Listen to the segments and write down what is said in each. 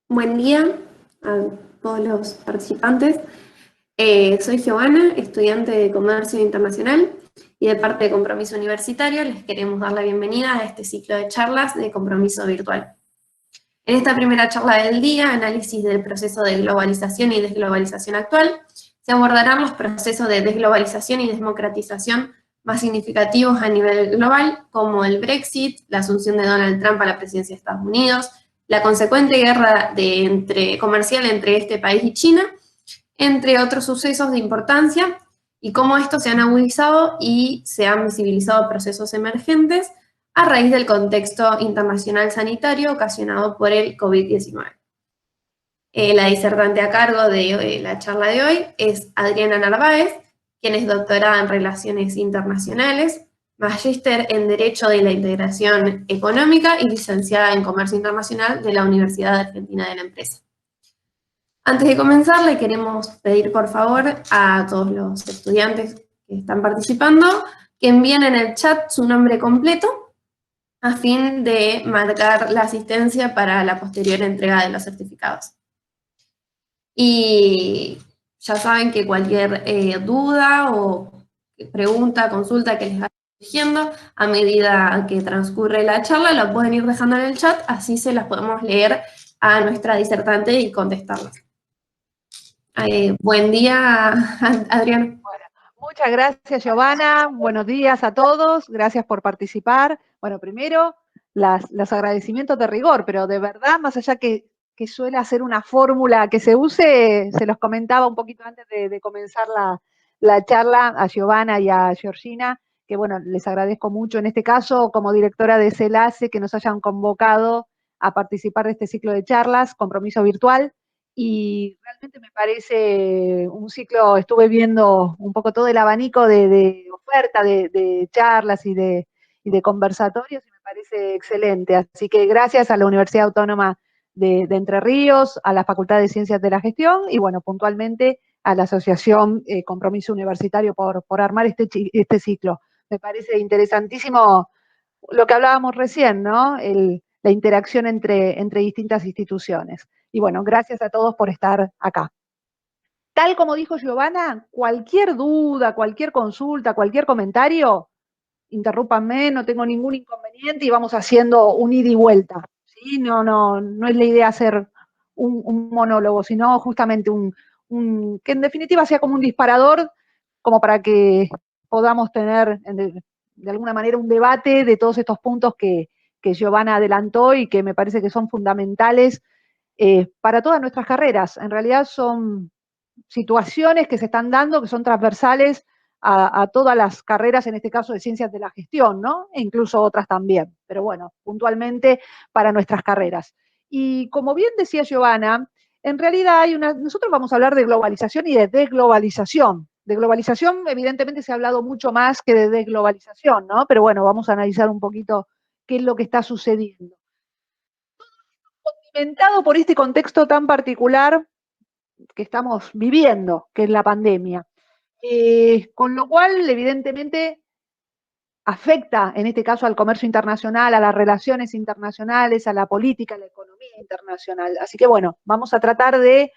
Buen día a todos los participantes. Soy Giovanna, estudiante de Comercio Internacional y de parte de Compromiso Universitario. Les queremos dar la bienvenida a este ciclo de charlas de Compromiso Virtual. En esta primera charla del día, análisis del proceso de globalización y desglobalización actual, se abordarán los procesos de desglobalización y democratización más significativos a nivel global, como el Brexit, la asunción de Donald Trump a la presidencia de Estados Unidos, la consecuente guerra comercial entre este país y China, entre otros sucesos de importancia, y cómo estos se han agudizado y se han visibilizado procesos emergentes a raíz del contexto internacional sanitario ocasionado por el COVID-19. La disertante a cargo de la charla de hoy es Adriana Narváez, quien es doctorada en Relaciones Internacionales, magíster en Derecho de la Integración Económica y licenciada en Comercio Internacional de la Universidad Argentina de la Empresa. Antes de comenzar, le queremos pedir por favor a todos los estudiantes que están participando que envíen en el chat su nombre completo a fin de marcar la asistencia para la posterior entrega de los certificados. Y ya saben que cualquier duda o pregunta, consulta que les vaya surgiendo a medida que transcurre la charla, la pueden ir dejando en el chat, así se las podemos leer a nuestra disertante y contestarlas. Buen día, Adrián. Bueno, muchas gracias, Giovanna. Buenos días a todos. Gracias por participar. Bueno, primero, los agradecimientos de rigor, pero de verdad, más allá que suele hacer una fórmula que se use, se los comentaba un poquito antes de comenzar la charla a Giovanna y a Georgina, que bueno, les agradezco mucho en este caso, como directora de CELACE, que nos hayan convocado a participar de este ciclo de charlas, compromiso virtual. Y realmente me parece un ciclo, estuve viendo un poco todo el abanico de oferta, de charlas y de conversatorios, y me parece excelente. Así que gracias a la Universidad Autónoma de Entre Ríos, a la Facultad de Ciencias de la Gestión y, bueno, puntualmente a la Asociación Compromiso Universitario por armar este ciclo. Me parece interesantísimo lo que hablábamos recién, ¿no? La interacción entre distintas instituciones. Y bueno, gracias a todos por estar acá. Tal como dijo Giovanna, cualquier duda, cualquier consulta, cualquier comentario, interrúpanme, no tengo ningún inconveniente y vamos haciendo un ida y vuelta. ¿Sí? No es la idea hacer un monólogo, sino justamente que en definitiva sea como un disparador, como para que podamos tener de alguna manera un debate de todos estos puntos que Giovanna adelantó y que me parece que son fundamentales para todas nuestras carreras. En realidad son situaciones que se están dando, que son transversales a todas las carreras, en este caso de ciencias de la gestión, ¿no? E incluso otras también, pero bueno, puntualmente para nuestras carreras. Y como bien decía Giovanna, en realidad nosotros vamos a hablar de globalización y de desglobalización. De globalización, evidentemente, se ha hablado mucho más que de desglobalización, ¿no? Pero bueno, vamos a analizar un poquito qué es lo que está sucediendo. Condimentado por este contexto tan particular que estamos viviendo, que es la pandemia. Con lo cual, evidentemente, afecta, en este caso, al comercio internacional, a las relaciones internacionales, a la política, a la economía internacional. Así que, bueno, vamos a tratar de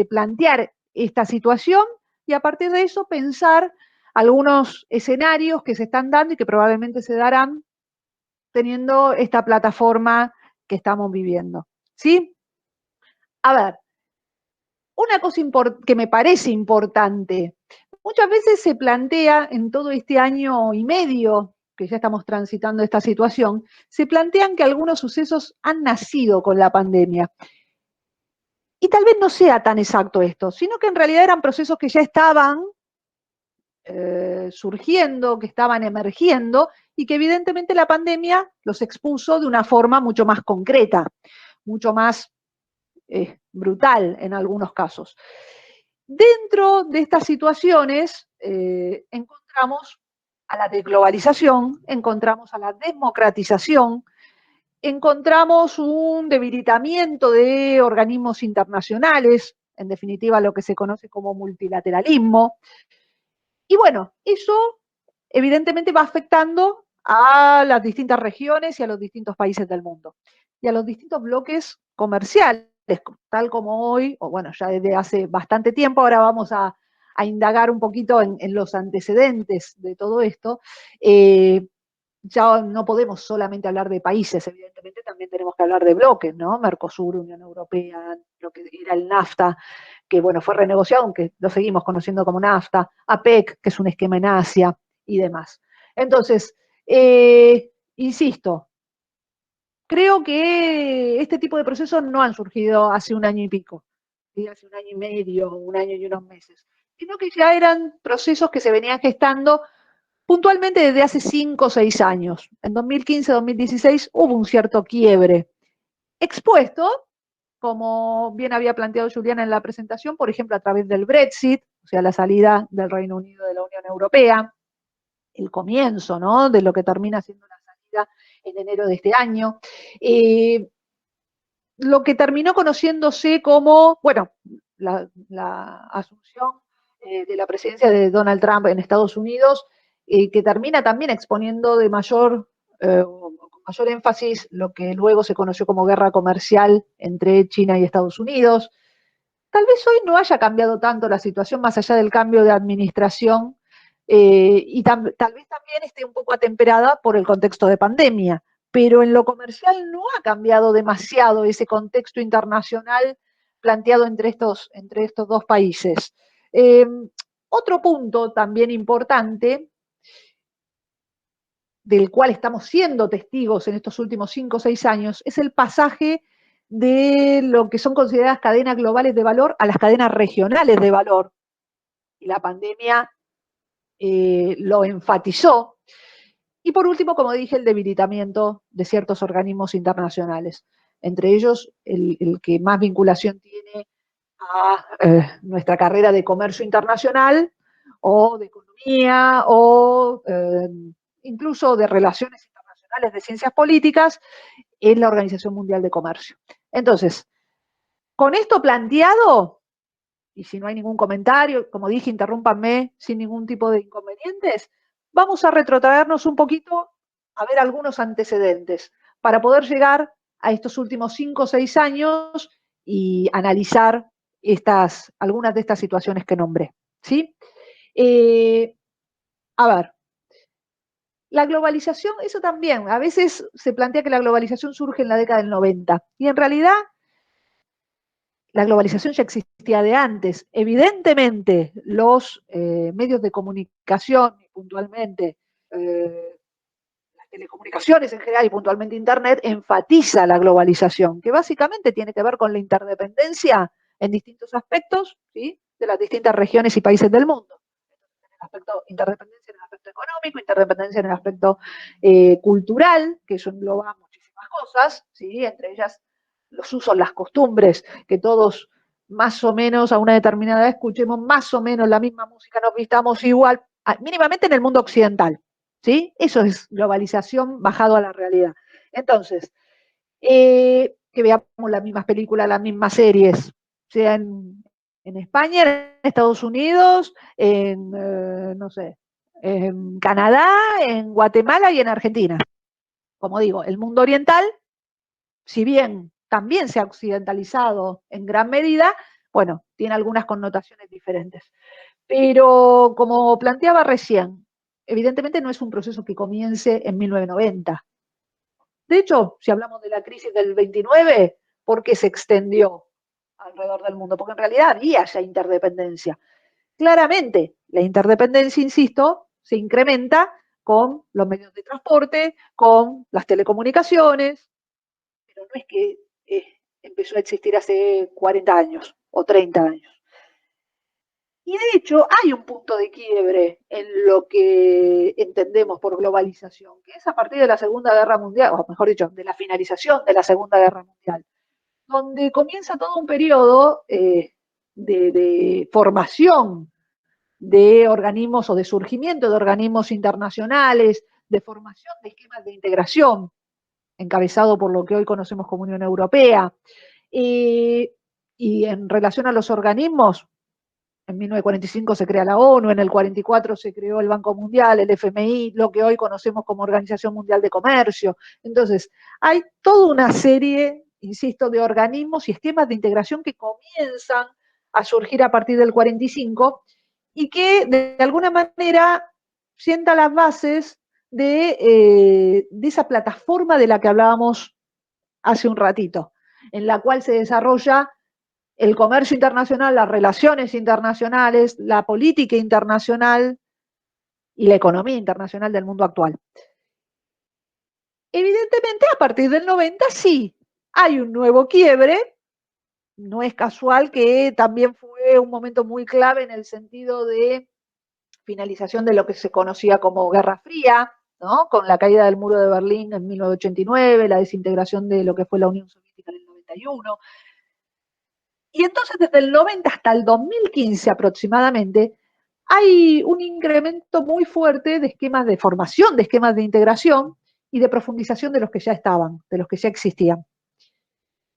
plantear esta situación y a partir de eso pensar algunos escenarios que se están dando y que probablemente se darán teniendo esta plataforma que estamos viviendo. ¿Sí? A ver, una cosa que me parece importante, muchas veces se plantea en todo este año y medio que ya estamos transitando esta situación, se plantean que algunos sucesos han nacido con la pandemia. Y tal vez no sea tan exacto esto, sino que en realidad eran procesos que ya estaban surgiendo, que estaban emergiendo y que evidentemente la pandemia los expuso de una forma mucho más concreta, mucho más brutal en algunos casos. Dentro de estas situaciones encontramos a la desglobalización, encontramos a la democratización, encontramos un debilitamiento de organismos internacionales, en definitiva lo que se conoce como multilateralismo. Y bueno, eso evidentemente va afectando a las distintas regiones y a los distintos países del mundo. y a los distintos bloques comerciales, tal como hoy, o bueno, ya desde hace bastante tiempo. Ahora vamos a indagar un poquito en los antecedentes de todo esto. Ya no podemos solamente hablar de países, evidentemente también tenemos que hablar de bloques, ¿no? Mercosur, Unión Europea, lo que era el NAFTA, que bueno, fue renegociado, aunque lo seguimos conociendo como NAFTA, APEC, que es un esquema en Asia, y demás. Entonces, insisto, creo que este tipo de procesos no han surgido hace un año y pico, ¿sí? Hace un año y medio, un año y unos meses, sino que ya eran procesos que se venían gestando puntualmente desde hace 5 o 6 años. En 2015-2016 hubo un cierto quiebre, expuesto, como bien había planteado Juliana en la presentación, por ejemplo, a través del Brexit, o sea, la salida del Reino Unido de la Unión Europea, el comienzo, ¿no?, de lo que termina siendo una salida en enero de este año. Lo que terminó conociéndose como, bueno, la asunción de la presidencia de Donald Trump en Estados Unidos, que termina también exponiendo de con mayor énfasis lo que luego se conoció como guerra comercial entre China y Estados Unidos. Tal vez hoy no haya cambiado tanto la situación más allá del cambio de administración, y tal vez también esté un poco atemperada por el contexto de pandemia, pero en lo comercial no ha cambiado demasiado ese contexto internacional planteado entre estos dos países. Otro punto también importante, del cual estamos siendo testigos en estos últimos 5 o 6 años, es el pasaje de lo que son consideradas cadenas globales de valor a las cadenas regionales de valor. Y la pandemia lo enfatizó. Y por último, como dije, el debilitamiento de ciertos organismos internacionales, entre ellos el que más vinculación tiene a nuestra carrera de comercio internacional o de economía o incluso de relaciones internacionales de ciencias políticas, es la Organización Mundial de Comercio. Entonces, con esto planteado, y si no hay ningún comentario, como dije, interrúmpanme sin ningún tipo de inconvenientes, vamos a retrotraernos un poquito a ver algunos antecedentes para poder llegar a estos últimos 5 o 6 años y analizar algunas de estas situaciones que nombré, ¿sí? A ver, la globalización, eso también, a veces se plantea que la globalización surge en la década del 90, y en realidad la globalización ya existía de antes. Evidentemente, los medios de comunicación, puntualmente las telecomunicaciones en general y puntualmente Internet, enfatiza la globalización, que básicamente tiene que ver con la interdependencia en distintos aspectos, ¿sí?, de las distintas regiones y países del mundo. En el aspecto interdependencia en el aspecto económico, interdependencia en el aspecto cultural, que eso engloba muchísimas cosas, ¿sí?, entre ellas los usos, las costumbres, que todos más o menos a una determinada edad escuchemos más o menos la misma música, nos vistamos igual, mínimamente en el mundo occidental, ¿sí? Eso es globalización bajado a la realidad. Entonces, que veamos las mismas películas, las mismas series, sea en España, en Estados Unidos, no sé, en Canadá, en Guatemala y en Argentina. Como digo, el mundo oriental, si bien también se ha occidentalizado en gran medida, bueno, tiene algunas connotaciones diferentes. Pero como planteaba recién, evidentemente no es un proceso que comience en 1990. De hecho, si hablamos de la crisis del 29, ¿por qué se extendió alrededor del mundo? Porque en realidad había ya interdependencia. Claramente, la interdependencia, insisto, se incrementa con los medios de transporte, con las telecomunicaciones, pero no es que empezó a existir hace 40 años o 30 años. Y de hecho hay un punto de quiebre en lo que entendemos por globalización, que es a partir de la Segunda Guerra Mundial, o mejor dicho, de la finalización de la Segunda Guerra Mundial, donde comienza todo un periodo de formación de organismos o de surgimiento de organismos internacionales, de formación de esquemas de integración, encabezado por lo que hoy conocemos como Unión Europea. Y en relación a los organismos, En 1945 se crea la ONU, en el 44 se creó el Banco Mundial, el FMI, lo que hoy conocemos como Organización Mundial de Comercio. Entonces, hay toda una serie, insisto, de organismos y esquemas de integración que comienzan a surgir a partir del 45 y que de alguna manera sienta las bases de esa plataforma de la que hablábamos hace un ratito, en la cual se desarrolla el comercio internacional, las relaciones internacionales, la política internacional y la economía internacional del mundo actual. Evidentemente, a partir del 90 sí, hay un nuevo quiebre. No es casual que también fue un momento muy clave en el sentido de finalización de lo que se conocía como Guerra Fría, ¿no? Con la caída del muro de Berlín en 1989, la desintegración de lo que fue la Unión Soviética en el 91. Y entonces desde el 90 hasta el 2015 aproximadamente, hay un incremento muy fuerte de esquemas de formación, de esquemas de integración y de profundización de los que ya estaban, de los que ya existían.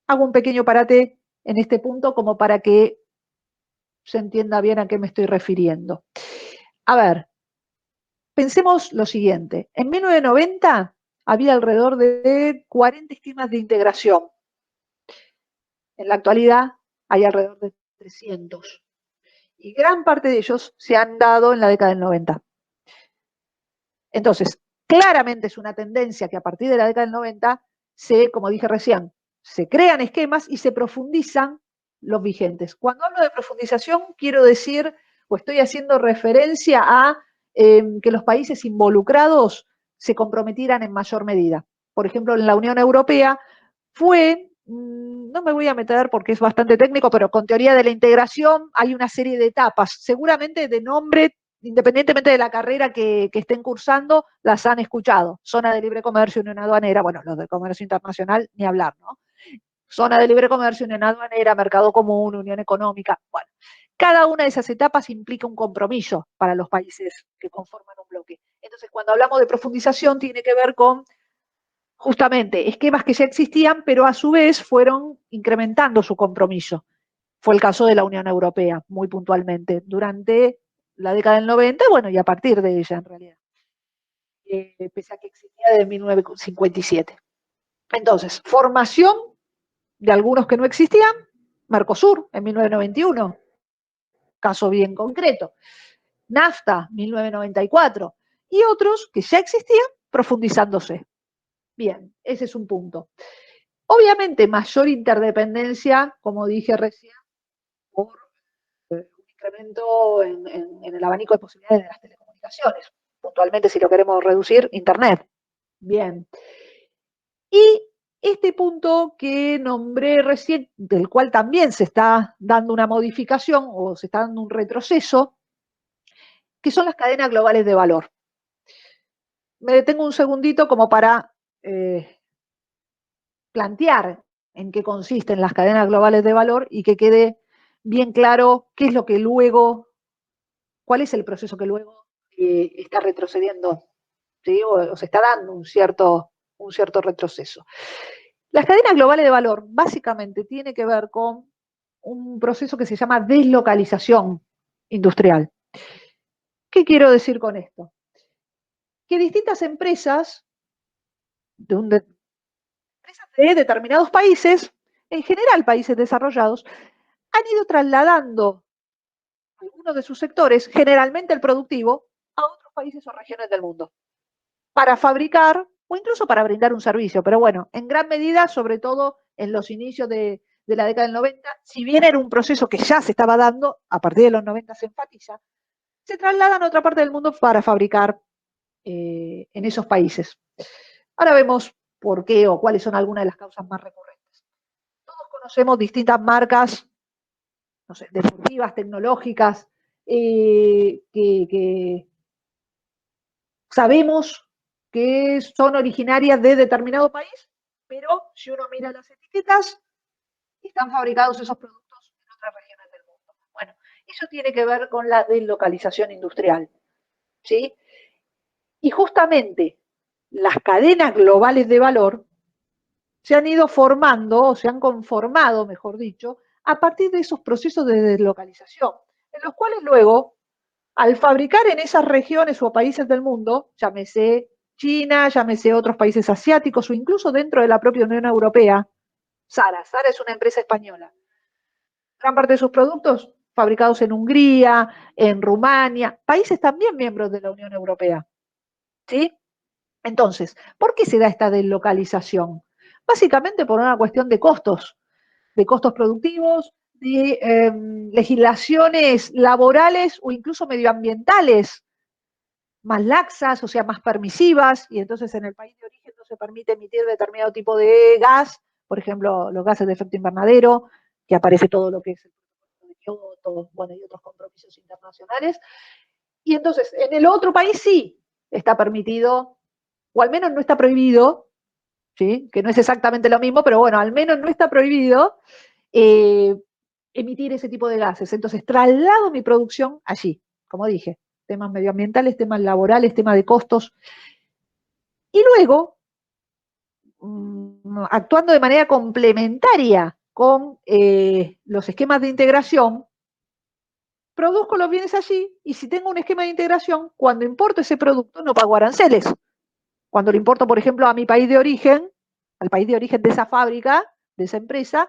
Hago un pequeño parate en este punto como para que se entienda bien a qué me estoy refiriendo. A ver, pensemos lo siguiente. En 1990 había alrededor de 40 esquemas de integración. En la actualidad hay alrededor de 300. Y gran parte de ellos se han dado en la década del 90. Entonces, claramente es una tendencia que a partir de la década del 90 como dije recién, se crean esquemas y se profundizan los vigentes. Cuando hablo de profundización, quiero decir, o estoy haciendo referencia a que los países involucrados se comprometieran en mayor medida. Por ejemplo, en la Unión Europea fue, no me voy a meter porque es bastante técnico, pero con teoría de la integración hay una serie de etapas, seguramente de nombre, independientemente de la carrera que estén cursando, las han escuchado. Zona de libre comercio, unión aduanera, bueno, los de comercio internacional, ni hablar, ¿no? Zona de libre comercio, unión aduanera, mercado común, unión económica, bueno. Cada una de esas etapas implica un compromiso para los países que conforman un bloque. Entonces, cuando hablamos de profundización, tiene que ver con justamente esquemas que ya existían, pero a su vez fueron incrementando su compromiso. Fue el caso de la Unión Europea, muy puntualmente, durante la década del 90, bueno, y a partir de ella en realidad, pese a que existía desde 1957. Entonces, formación de algunos que no existían, Mercosur en 1991, caso bien concreto, NAFTA 1994, y otros que ya existían profundizándose. Bien, ese es un punto. Obviamente, mayor interdependencia, como dije recién, por un incremento en el abanico de posibilidades de las telecomunicaciones. Puntualmente, si lo queremos reducir, Internet. Bien. Y este punto que nombré recién, del cual también se está dando una modificación o se está dando un retroceso, que son las cadenas globales de valor. Me detengo un segundito como para plantear en qué consisten las cadenas globales de valor y que quede bien claro qué es lo que luego, cuál es el proceso que luego está retrocediendo, ¿sí? O se está dando un cierto retroceso. Las cadenas globales de valor básicamente tiene que ver con un proceso que se llama deslocalización industrial. ¿Qué quiero decir con esto? Que distintas empresas de determinados países, en general países desarrollados, han ido trasladando algunos de sus sectores, generalmente el productivo, a otros países o regiones del mundo, para fabricar o incluso para brindar un servicio. Pero bueno, en gran medida, sobre todo en los inicios de la década del 90, si bien era un proceso que ya se estaba dando, a partir de los 90 se enfatiza, se trasladan a otra parte del mundo para fabricar en esos países. Ahora vemos por qué o cuáles son algunas de las causas más recurrentes. Todos conocemos distintas marcas, no sé, deportivas, tecnológicas, que sabemos que son originarias de determinado país, pero si uno mira las etiquetas, están fabricados esos productos en otras regiones del mundo. Bueno, eso tiene que ver con la deslocalización industrial, ¿sí? Y justamente las cadenas globales de valor se han ido formando, o se han conformado, mejor dicho, a partir de esos procesos de deslocalización. en los cuales luego, al fabricar en esas regiones o países del mundo, llámese China, llámese otros países asiáticos o incluso dentro de la propia Unión Europea, Zara es una empresa española. Gran parte de sus productos fabricados en Hungría, en Rumania, países también miembros de la Unión Europea. ¿Sí? Entonces, ¿por qué se da esta deslocalización? Básicamente por una cuestión de costos productivos, de legislaciones laborales o incluso medioambientales más laxas, o sea, más permisivas, y entonces en el país de origen no se permite emitir determinado tipo de gas, por ejemplo, los gases de efecto invernadero, que aparece todo lo que es el protocolo de Kioto, bueno, y otros compromisos internacionales. Y entonces, en el otro país sí está permitido, o al menos no está prohibido, ¿sí? Que no es exactamente lo mismo, pero bueno, al menos no está prohibido emitir ese tipo de gases. Entonces, traslado mi producción allí, como dije, temas medioambientales, temas laborales, temas de costos. Y luego, actuando de manera complementaria con los esquemas de integración, produzco los bienes allí y si tengo un esquema de integración, cuando importo ese producto no pago aranceles. Cuando lo importo, por ejemplo, a mi país de origen, al país de origen de esa fábrica, de esa empresa,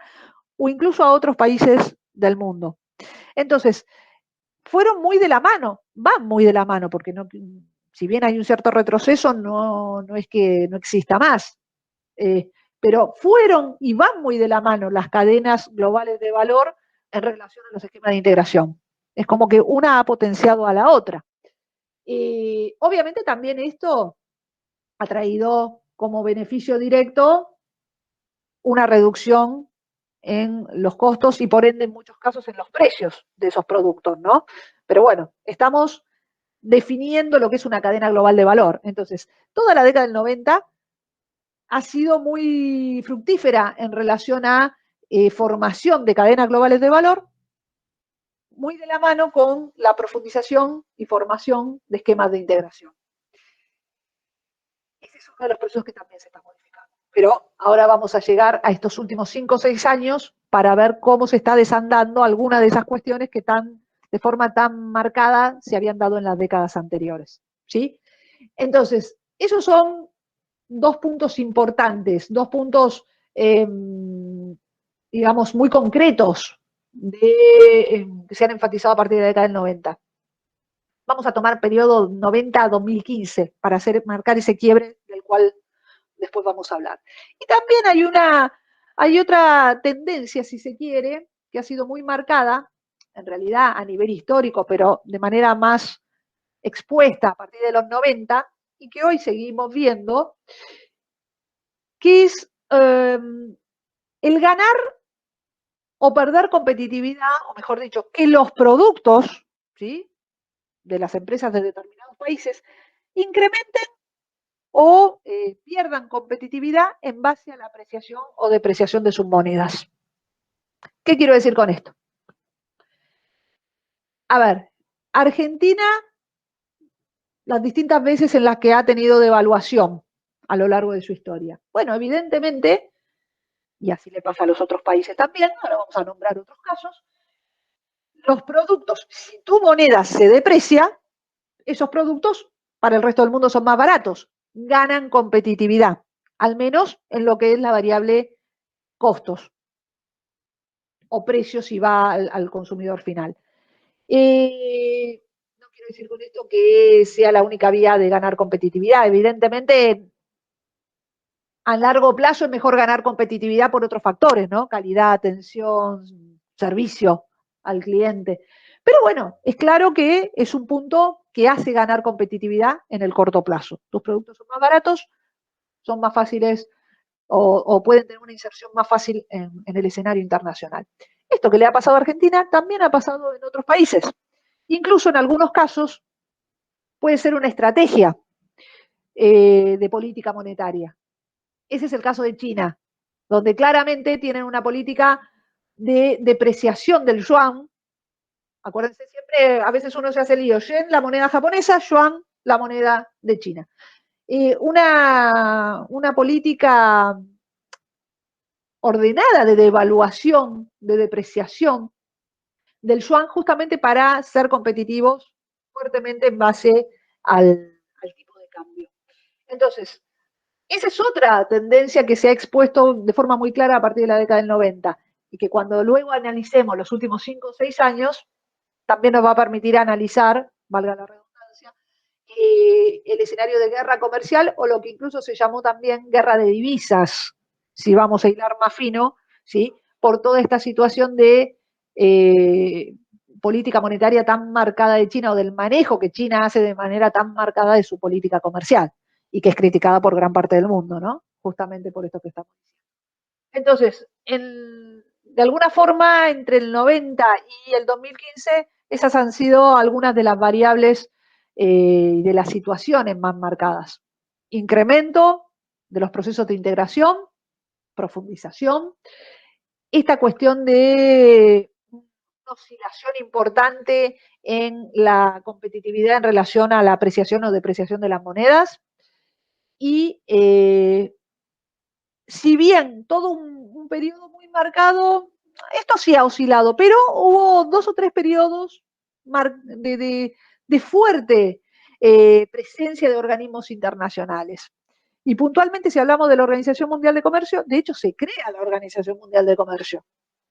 o incluso a otros países del mundo. Entonces, fueron muy de la mano, van muy de la mano, porque no, si bien hay un cierto retroceso, no es que no exista más. Pero fueron y van muy de la mano las cadenas globales de valor en relación a los esquemas de integración. Es como que una ha potenciado a la otra. Obviamente también esto ha traído como beneficio directo una reducción en los costos y por ende en muchos casos en los precios de esos productos, ¿no? Pero bueno, estamos definiendo lo que es una cadena global de valor. Entonces, toda la década del 90 ha sido muy fructífera en relación a formación de cadenas globales de valor, muy de la mano con la profundización y formación de esquemas de integración. Ese es uno de los procesos que también se está modificando. Pero ahora vamos a llegar a estos últimos 5 o 6 años para ver cómo se está desandando alguna de esas cuestiones que de forma tan marcada se habían dado en las décadas anteriores. ¿Sí? Entonces, esos son 2 puntos importantes, 2 puntos, digamos, muy concretos que se han enfatizado a partir de la década del 90. Vamos a tomar periodo 90 a 2015 para marcar ese quiebre del cual después vamos a hablar. Y también hay otra tendencia, si se quiere, que ha sido muy marcada, en realidad a nivel histórico, pero de manera más expuesta a partir de los 90, y que hoy seguimos viendo, que es el ganar o perder competitividad, o mejor dicho, que los productos, ¿sí?, de las empresas de determinados países incrementen o pierdan competitividad en base a la apreciación o depreciación de sus monedas. ¿Qué quiero decir con esto? A ver, Argentina, las distintas veces en las que ha tenido devaluación a lo largo de su historia. Bueno, evidentemente, y así le pasa a los otros países también, ahora vamos a nombrar otros casos, los productos, si tu moneda se deprecia, esos productos para el resto del mundo son más baratos, ganan competitividad, al menos en lo que es la variable costos o precios si va al consumidor final. No quiero decir con esto que sea la única vía de ganar competitividad. Evidentemente, a largo plazo es mejor ganar competitividad por otros factores, ¿no? Calidad, atención, servicio al cliente. Pero bueno, es claro que es un punto que hace ganar competitividad en el corto plazo. Tus productos son más baratos, son más fáciles o pueden tener una inserción más fácil en el escenario internacional. Esto que le ha pasado a Argentina también ha pasado en otros países. Incluso en algunos casos puede ser una estrategia de política monetaria. Ese es el caso de China, donde claramente tienen una política de depreciación del yuan. Acuérdense siempre, a veces uno se hace lío, yen, la moneda japonesa, yuan, la moneda de China. Una política ordenada de devaluación, de depreciación, del yuan justamente para ser competitivos fuertemente en base al tipo de cambio. Entonces, esa es otra tendencia que se ha expuesto de forma muy clara a partir de la década del 90 y que cuando luego analicemos los últimos 5 o 6 años, también nos va a permitir analizar, valga la redundancia, el escenario de guerra comercial o lo que incluso se llamó también guerra de divisas, si vamos a hilar más fino, ¿sí? Por toda esta situación de política monetaria tan marcada de China o del manejo que China hace de manera tan marcada de su política comercial y que es criticada por gran parte del mundo, ¿no? Justamente por esto que estamos diciendo. Entonces, de alguna forma, entre el 90 y el 2015, esas han sido algunas de las variables de las situaciones más marcadas. Incremento de los procesos de integración, profundización, esta cuestión de una oscilación importante en la competitividad en relación a la apreciación o depreciación de las monedas y si bien todo un periodo muy marcado, esto sí ha oscilado, pero hubo 2 o 3 periodos de fuerte presencia de organismos internacionales. Y puntualmente, si hablamos de la Organización Mundial de Comercio, de hecho se crea la Organización Mundial de Comercio,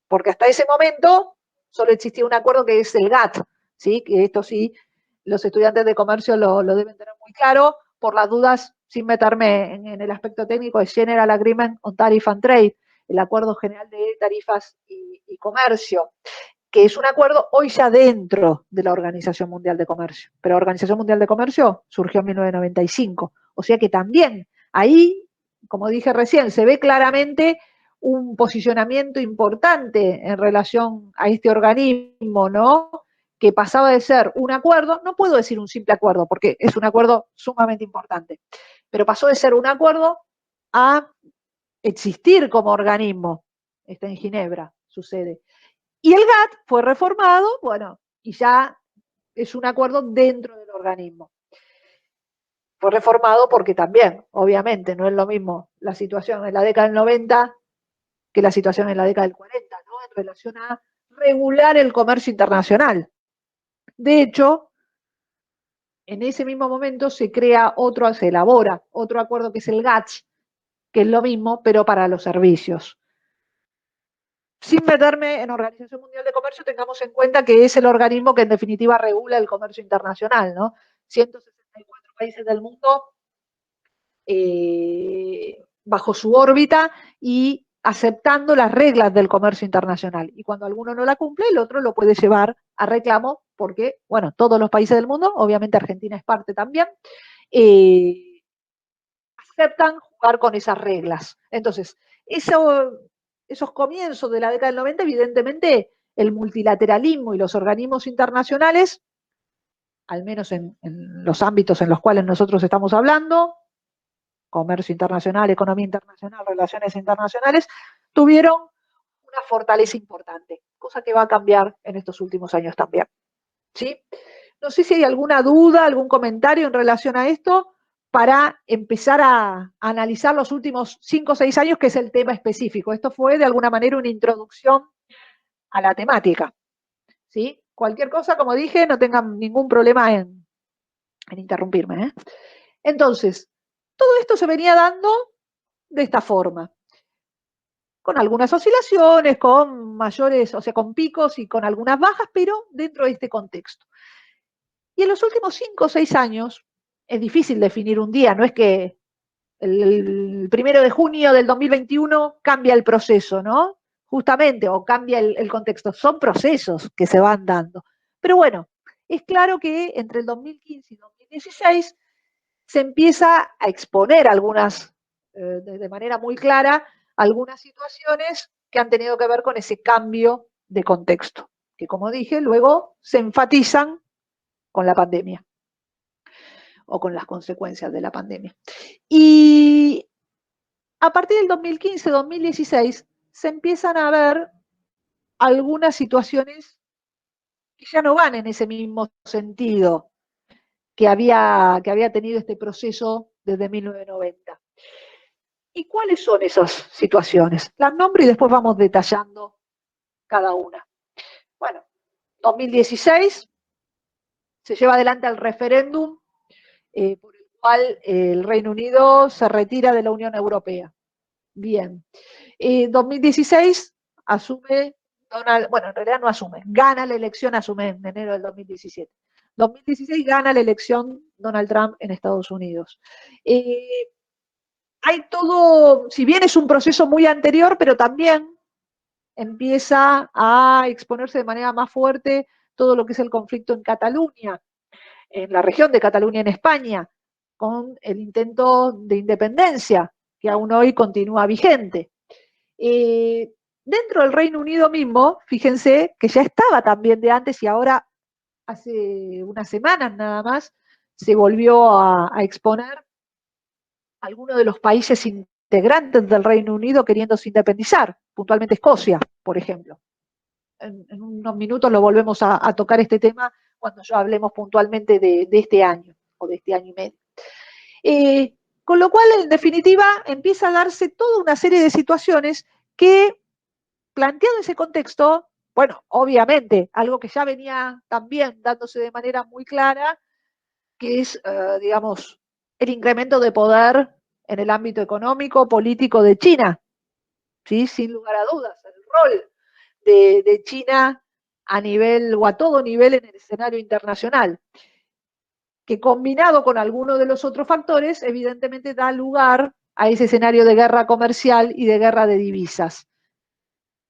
porque hasta ese momento solo existía un acuerdo que es el GATT, ¿sí? Que esto sí, los estudiantes de comercio lo deben tener muy claro, por las dudas, sin meterme en el aspecto técnico, es General Agreement on Tariff and Trade, el Acuerdo General de Tarifas y Comercio, que es un acuerdo hoy ya dentro de la Organización Mundial de Comercio. Pero la Organización Mundial de Comercio surgió en 1995, o sea que también ahí, como dije recién, se ve claramente un posicionamiento importante en relación a este organismo, ¿no? Que pasaba de ser un acuerdo, no puedo decir un simple acuerdo, porque es un acuerdo sumamente importante, pero pasó de ser un acuerdo a existir como organismo. Está en Ginebra, sucede. Y el GATT fue reformado, bueno, y ya es un acuerdo dentro del organismo. Fue reformado porque también, obviamente, no es lo mismo la situación en la década del 90 que la situación en la década del 40, ¿no? En relación a regular el comercio internacional. De hecho, en ese mismo momento se crea otro, se elabora otro acuerdo que es el GATS, que es lo mismo, pero para los servicios. Sin meterme en Organización Mundial de Comercio, tengamos en cuenta que es el organismo que en definitiva regula el comercio internacional, ¿no? 164 países del mundo bajo su órbita y aceptando las reglas del comercio internacional. Y cuando alguno no la cumple, el otro lo puede llevar a reclamo porque, bueno, todos los países del mundo, obviamente Argentina es parte también, aceptan jugar con esas reglas. Entonces, esos comienzos de la década del 90, evidentemente, el multilateralismo y los organismos internacionales, al menos en los ámbitos en los cuales nosotros estamos hablando, comercio internacional, economía internacional, relaciones internacionales, tuvieron una fortaleza importante, cosa que va a cambiar en estos últimos años también. ¿Sí? No sé si hay alguna duda, algún comentario en relación a esto para empezar a analizar los últimos 5 o 6 años, que es el tema específico. Esto fue de alguna manera una introducción a la temática. ¿Sí? Cualquier cosa, como dije, no tengan ningún problema en interrumpirme. Entonces, todo esto se venía dando de esta forma, con algunas oscilaciones, con mayores, o sea, con picos y con algunas bajas, pero dentro de este contexto. Y en los últimos 5 o 6 años, es difícil definir un día, no es que el 1 de junio del 2021 cambia el proceso, ¿no? Justamente, o cambia el contexto. Son procesos que se van dando. Pero bueno, es claro que entre el 2015 y 2016 se empieza a exponer algunas, de manera muy clara, algunas situaciones que han tenido que ver con ese cambio de contexto, que como dije, luego se enfatizan con la pandemia o con las consecuencias de la pandemia. Y a partir del 2015-2016 se empiezan a ver algunas situaciones que ya no van en ese mismo sentido que había tenido este proceso desde 1990. ¿Y cuáles son esas situaciones? Las nombro y después vamos detallando cada una. Bueno, 2016 se lleva adelante el referéndum por el cual el Reino Unido se retira de la Unión Europea. Bien. 2016 asume Donald, bueno, en realidad no asume, gana la elección, asume en enero del 2017. 2016 gana la elección Donald Trump en Estados Unidos. Hay todo, si bien es un proceso muy anterior, pero también empieza a exponerse de manera más fuerte todo lo que es el conflicto en Cataluña, en la región de Cataluña en España, con el intento de independencia, que aún hoy continúa vigente. Dentro del Reino Unido mismo, fíjense que ya estaba también de antes y ahora hace unas semanas nada más se volvió a exponer algunos de los países integrantes del Reino Unido queriéndose independizar, puntualmente Escocia, por ejemplo. En unos minutos lo volvemos a tocar este tema cuando ya hablemos puntualmente de este año o de este año y medio. Con lo cual, en definitiva, empieza a darse toda una serie de situaciones que, planteado ese contexto, bueno, obviamente, algo que ya venía también dándose de manera muy clara, que es, digamos, el incremento de poder en el ámbito económico, político de China, ¿sí? Sin lugar a dudas, el rol de China a nivel o a todo nivel en el escenario internacional, que combinado con algunos de los otros factores, evidentemente da lugar a ese escenario de guerra comercial y de guerra de divisas,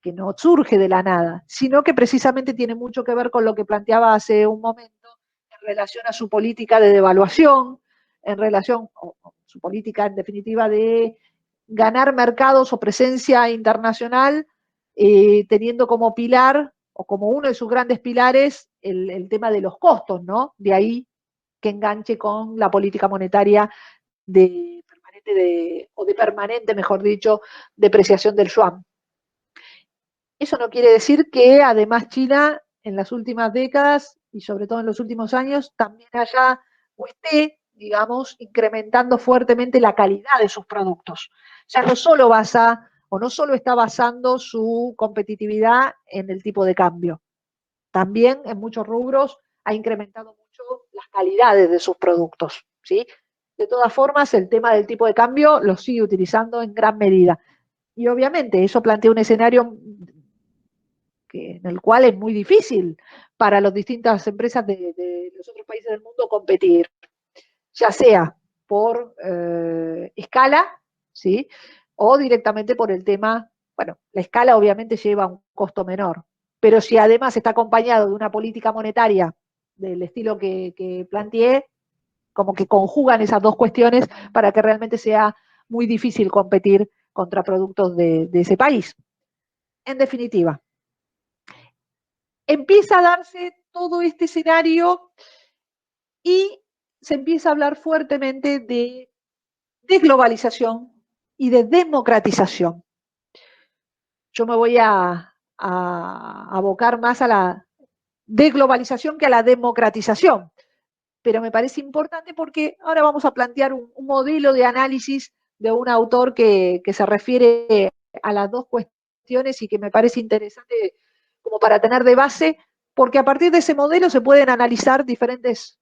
que no surge de la nada, sino que precisamente tiene mucho que ver con lo que planteaba hace un momento en relación a su política de devaluación, en relación a su política en definitiva de ganar mercados o presencia internacional, teniendo como pilar o como uno de sus grandes pilares el tema de los costos, ¿no? De ahí que enganche con la política monetaria de permanente, mejor dicho, depreciación del yuan. Eso no quiere decir que además China en las últimas décadas y sobre todo en los últimos años también haya o esté, digamos, incrementando fuertemente la calidad de sus productos. Ya no solo basa o no solo está basando su competitividad en el tipo de cambio, también en muchos rubros ha incrementado mucho las calidades de sus productos, ¿sí? De todas formas, el tema del tipo de cambio lo sigue utilizando en gran medida. Y obviamente eso plantea un escenario en el cual es muy difícil para las distintas empresas de los otros países del mundo competir, ya sea por escala, ¿sí? O directamente por el tema, bueno, la escala obviamente lleva un costo menor, pero si además está acompañado de una política monetaria del estilo que planteé, como que conjugan esas dos cuestiones para que realmente sea muy difícil competir contra productos de ese país. En definitiva, empieza a darse todo este escenario y se empieza a hablar fuertemente de desglobalización y de democratización. Yo me voy a abocar más a la desglobalización que a la democratización, pero me parece importante porque ahora vamos a plantear un modelo de análisis de un autor que se refiere a las dos cuestiones y que me parece interesante como para tener de base, porque a partir de ese modelo se pueden analizar diferentes,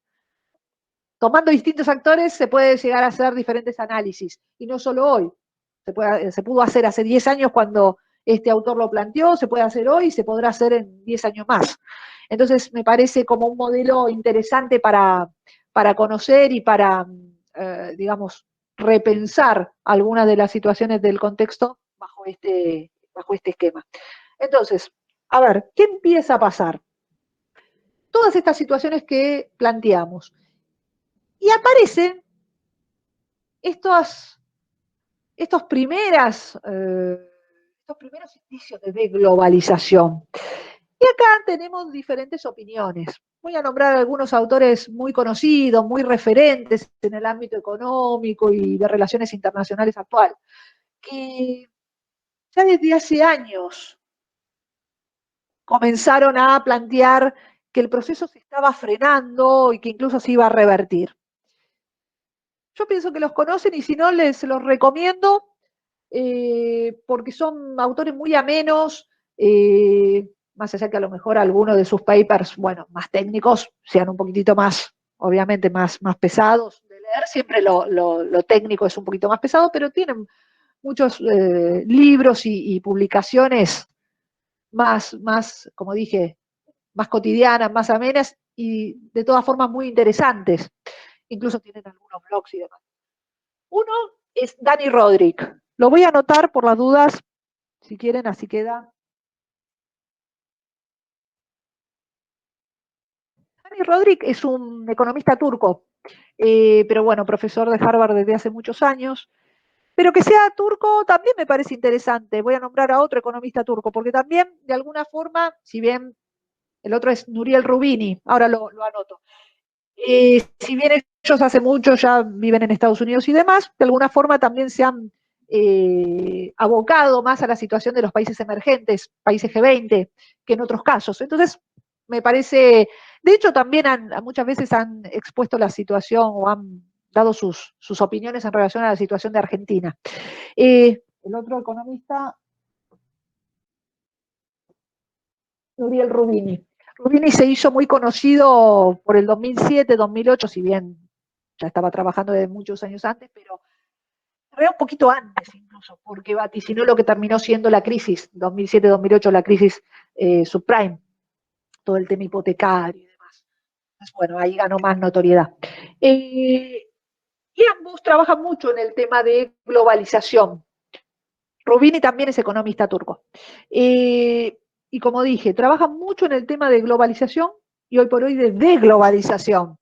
tomando distintos actores se puede llegar a hacer diferentes análisis, y no solo hoy, se pudo hacer hace 10 años cuando este autor lo planteó, se puede hacer hoy y se podrá hacer en 10 años más. Entonces me parece como un modelo interesante para conocer y para, digamos, repensar algunas de las situaciones del contexto bajo este esquema. Entonces, a ver, ¿qué empieza a pasar? Todas estas situaciones que planteamos. Y aparecen estos primeros indicios de globalización. Y acá tenemos diferentes opiniones. Voy a nombrar algunos autores muy conocidos, muy referentes en el ámbito económico y de relaciones internacionales actual, que ya desde hace años comenzaron a plantear que el proceso se estaba frenando y que incluso se iba a revertir. Yo pienso que los conocen y si no, les los recomiendo porque son autores muy amenos, más allá que a lo mejor algunos de sus papers, bueno, más técnicos, sean un poquitito más, obviamente, más pesados de leer, siempre lo técnico es un poquito más pesado, pero tienen muchos libros y publicaciones más, como dije, más cotidianas, más amenas y de todas formas muy interesantes. Incluso tienen algunos blogs y demás. Uno es Dani Rodrik. Lo voy a anotar por las dudas, si quieren, así queda. Dani Rodrik es un economista turco, pero bueno, profesor de Harvard desde hace muchos años. Pero que sea turco también me parece interesante. Voy a nombrar a otro economista turco, porque también, de alguna forma, si bien el otro es Nuriel Rubini, ahora lo anoto. Si bien ellos hace mucho ya viven en Estados Unidos y demás, de alguna forma también se han abocado más a la situación de los países emergentes, países G20, que en otros casos. Entonces, me parece, de hecho también muchas veces han expuesto la situación o han dado sus opiniones en relación a la situación de Argentina. El otro economista, Nuriel Rubini. Rubini se hizo muy conocido por el 2007, 2008, si bien ya estaba trabajando desde muchos años antes, pero un poquito antes incluso, porque vaticinó lo que terminó siendo la crisis, 2007-2008, la crisis subprime, todo el tema hipotecario y demás. Entonces, bueno, ahí ganó más notoriedad. Y ambos trabajan mucho en el tema de globalización. Rubini también es economista turco. Y como dije, trabajan mucho en el tema de globalización y hoy por hoy de deglobalización.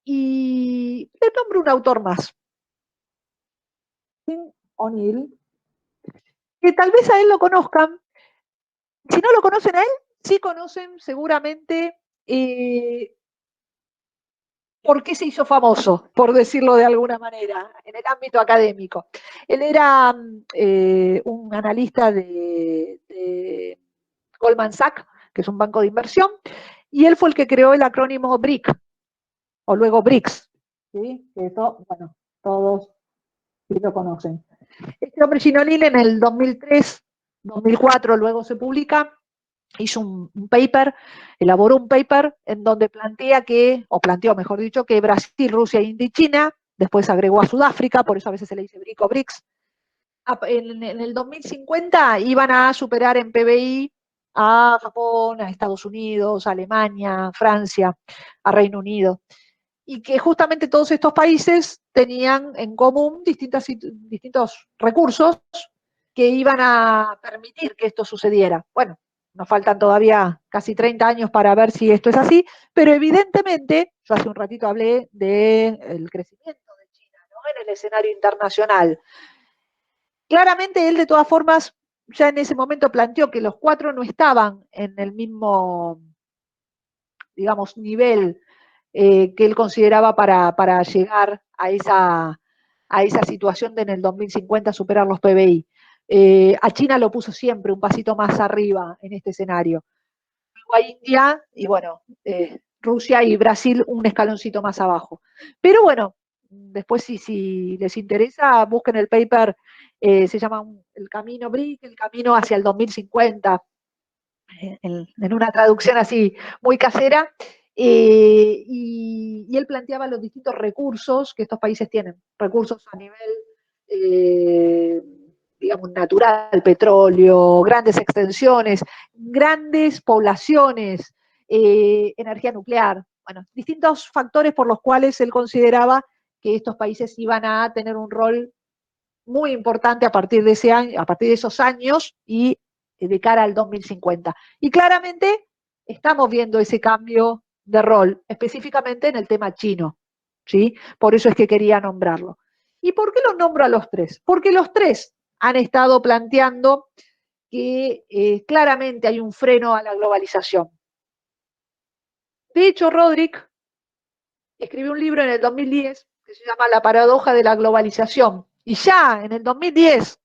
Y le nombro un autor más, Tim O'Neill, que tal vez a él lo conozcan. Si no lo conocen a él, sí conocen seguramente por qué se hizo famoso, por decirlo de alguna manera, en el ámbito académico. Él era un analista de Goldman Sachs, que es un banco de inversión, y él fue el que creó el acrónimo BRIC, o luego BRICS, ¿sí? Que eso, bueno, todos sí lo conocen. Este hombre Gino O'Neill en el 2003, 2004 luego se publica, hizo un paper, elaboró un paper en donde plantea que, o planteó mejor dicho, que Brasil, Rusia, India y China, después agregó a Sudáfrica, por eso a veces se le dice BRIC o BRICS, en el 2050 iban a superar en PBI a Japón, a Estados Unidos, a Alemania, a Francia, a Reino Unido. Y que justamente todos estos países tenían en común distintos recursos que iban a permitir que esto sucediera. Bueno, nos faltan todavía casi 30 años para ver si esto es así, pero evidentemente, yo hace un ratito hablé del crecimiento de China, ¿no? En el escenario internacional. Claramente él de todas formas ya en ese momento planteó que los cuatro no estaban en el mismo, digamos, nivel que él consideraba para llegar a esa situación de en el 2050 superar los PBI. A China lo puso siempre un pasito más arriba en este escenario. Luego a India y bueno, Rusia y Brasil un escaloncito más abajo. Pero bueno, después si les interesa, busquen el paper, se llama El Camino BRIC, el camino hacia el 2050, en una traducción así muy casera, y él planteaba los distintos recursos que estos países tienen, recursos a nivel, eh, digamos, natural, petróleo, grandes extensiones, grandes poblaciones, energía nuclear, bueno, distintos factores por los cuales él consideraba que estos países iban a tener un rol muy importante a partir de ese año, a partir de esos años y de cara al 2050. Y claramente estamos viendo ese cambio de rol, específicamente en el tema chino, ¿sí? Por eso es que quería nombrarlo. ¿Y por qué los nombro a los tres? Porque los tres han estado planteando que claramente hay un freno a la globalización. De hecho, Rodrik escribió un libro en el 2010 que se llama La paradoja de la globalización. Y ya en el 2010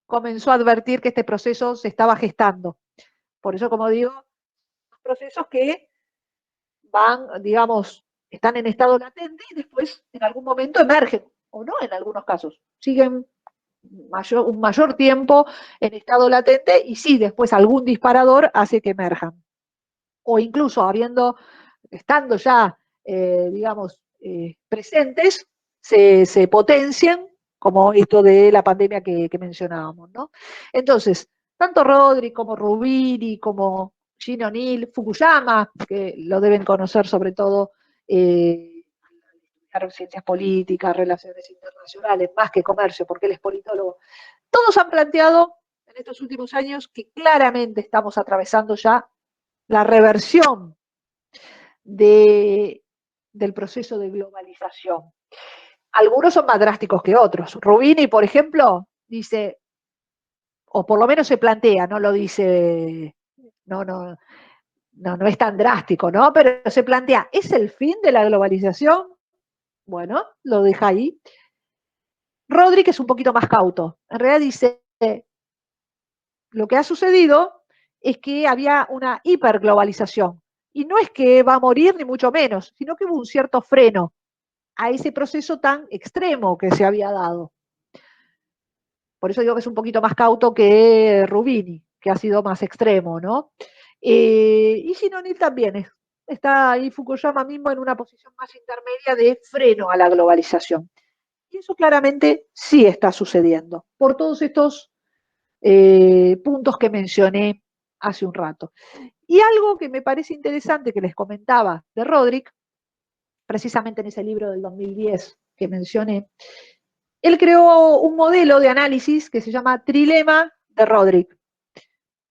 comenzó a advertir que este proceso se estaba gestando. Por eso, como digo, son procesos que van, digamos, están en estado latente y después en algún momento emergen, o no en algunos casos, siguen un mayor tiempo en estado latente y sí, después algún disparador hace que emerjan. O incluso estando ya, digamos, presentes, se potencian, como esto de la pandemia que mencionábamos, ¿no? Entonces, tanto Rodri como Rubini, como Gene O'Neill, Fukuyama, que lo deben conocer sobre todo ciencias políticas, relaciones internacionales, más que comercio, porque él es politólogo, todos han planteado en estos últimos años que claramente estamos atravesando ya la reversión del proceso de globalización. Algunos son más drásticos que otros. Rubini, por ejemplo, dice, o por lo menos se plantea, no lo dice, no es tan drástico, ¿no? Pero se plantea, ¿es el fin de la globalización? Bueno, lo deja ahí. Rodri, que es un poquito más cauto, en realidad dice, lo que ha sucedido es que había una hiperglobalización. Y no es que va a morir, ni mucho menos, sino que hubo un cierto freno a ese proceso tan extremo que se había dado. Por eso digo que es un poquito más cauto que Rubini, que ha sido más extremo, ¿no? Y Sinonil también está ahí Fukuyama mismo en una posición más intermedia de freno a la globalización. Y eso claramente sí está sucediendo, por todos estos puntos que mencioné hace un rato. Y algo que me parece interesante que les comentaba de Rodrik, precisamente en ese libro del 2010 que mencioné, él creó un modelo de análisis que se llama Trilema de Rodrik.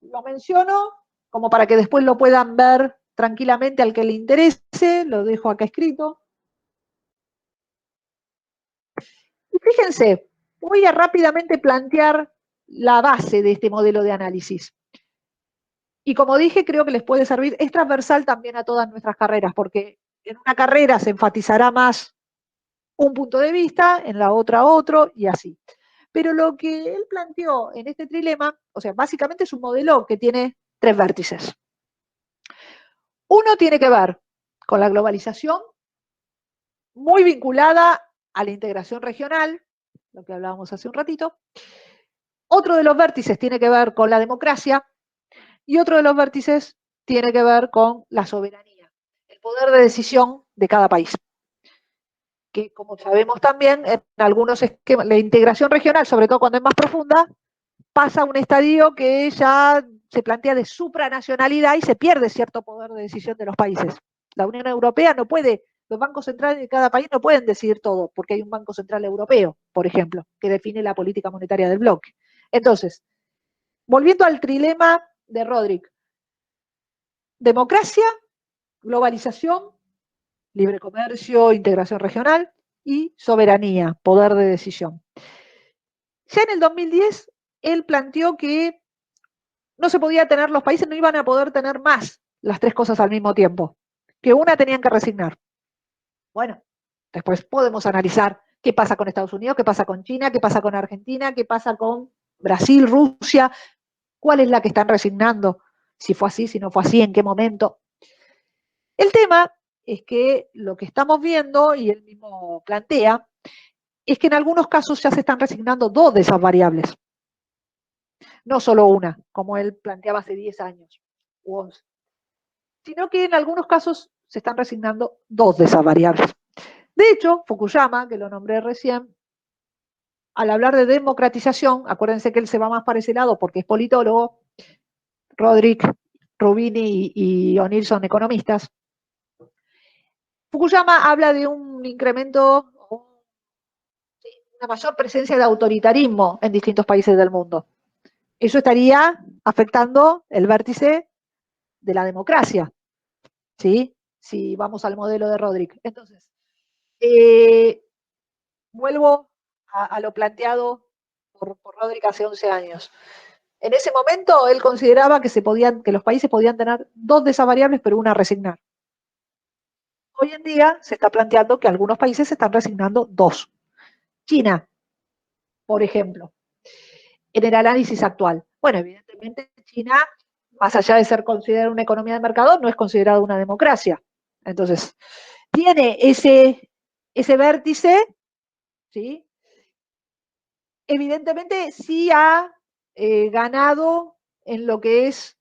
Lo menciono como para que después lo puedan ver tranquilamente al que le interese, lo dejo acá escrito. Y fíjense, voy a rápidamente plantear la base de este modelo de análisis. Y como dije, creo que les puede servir, es transversal también a todas nuestras carreras, porque en una carrera se enfatizará más un punto de vista, en la otra otro, y así. Pero lo que él planteó en este trilema, o sea, básicamente es un modelo que tiene 3 vértices. Uno tiene que ver con la globalización, muy vinculada a la integración regional, lo que hablábamos hace un ratito. Otro de los vértices tiene que ver con la democracia y otro de los vértices tiene que ver con la soberanía, el poder de decisión de cada país. Que como sabemos también, en algunos esquemas, la integración regional, sobre todo cuando es más profunda, pasa a un estadio que ya se plantea de supranacionalidad y se pierde cierto poder de decisión de los países. La Unión Europea no puede, los bancos centrales de cada país no pueden decidir todo, porque hay un Banco Central Europeo, por ejemplo, que define la política monetaria del bloque. Entonces, volviendo al trilema de Rodrik, democracia, globalización, libre comercio, integración regional y soberanía, poder de decisión. Ya en el 2010, él planteó que no se podía tener, los países no iban a poder tener más las 3 cosas al mismo tiempo, que una tenían que resignar. Bueno, después podemos analizar qué pasa con Estados Unidos, qué pasa con China, qué pasa con Argentina, qué pasa con Brasil, Rusia, cuál es la que están resignando, si fue así, si no fue así, en qué momento. El tema es que lo que estamos viendo, y él mismo plantea, es que en algunos casos ya se están resignando 2 de esas variables, no solo una, como él planteaba hace 10 años u 11, sino que en algunos casos se están resignando 2 de esas variables. De hecho, Fukuyama, que lo nombré recién, al hablar de democratización, acuérdense que él se va más para ese lado porque es politólogo, Rodrik, Rubini y O'Neill son economistas. Fukuyama habla de un incremento, una mayor presencia de autoritarismo en distintos países del mundo. Eso estaría afectando el vértice de la democracia, ¿sí? Si vamos al modelo de Rodrik. Entonces, vuelvo a lo planteado por Rodrik hace 11 años. En ese momento él consideraba que los países podían tener 2 de esas variables, pero una resignar. Hoy en día se está planteando que algunos países se están resignando 2. China, por ejemplo, en el análisis actual. Bueno, evidentemente China, más allá de ser considerada una economía de mercado, no es considerada una democracia. Entonces, tiene ese vértice, ¿sí? evidentemente sí ha ganado en lo que es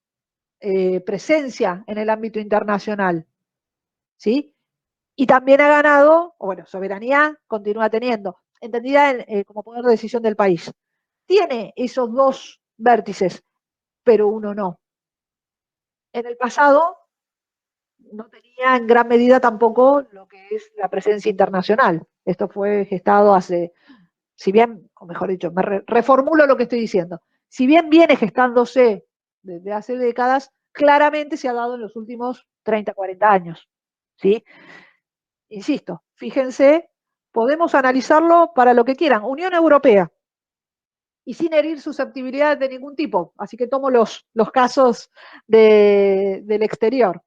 presencia en el ámbito internacional, ¿sí? Y también ha ganado, o bueno, soberanía continúa teniendo, entendida como poder de decisión del país. Tiene esos dos vértices, pero uno no. En el pasado no tenía en gran medida tampoco lo que es la presencia internacional. Esto fue gestado hace, si bien, o mejor dicho, reformulo lo que estoy diciendo, si bien viene gestándose desde hace décadas, claramente se ha dado en los últimos 30, 40 años, ¿sí? Insisto, fíjense, podemos analizarlo para lo que quieran. Unión Europea, y sin herir susceptibilidades de ningún tipo, así que tomo los casos del exterior.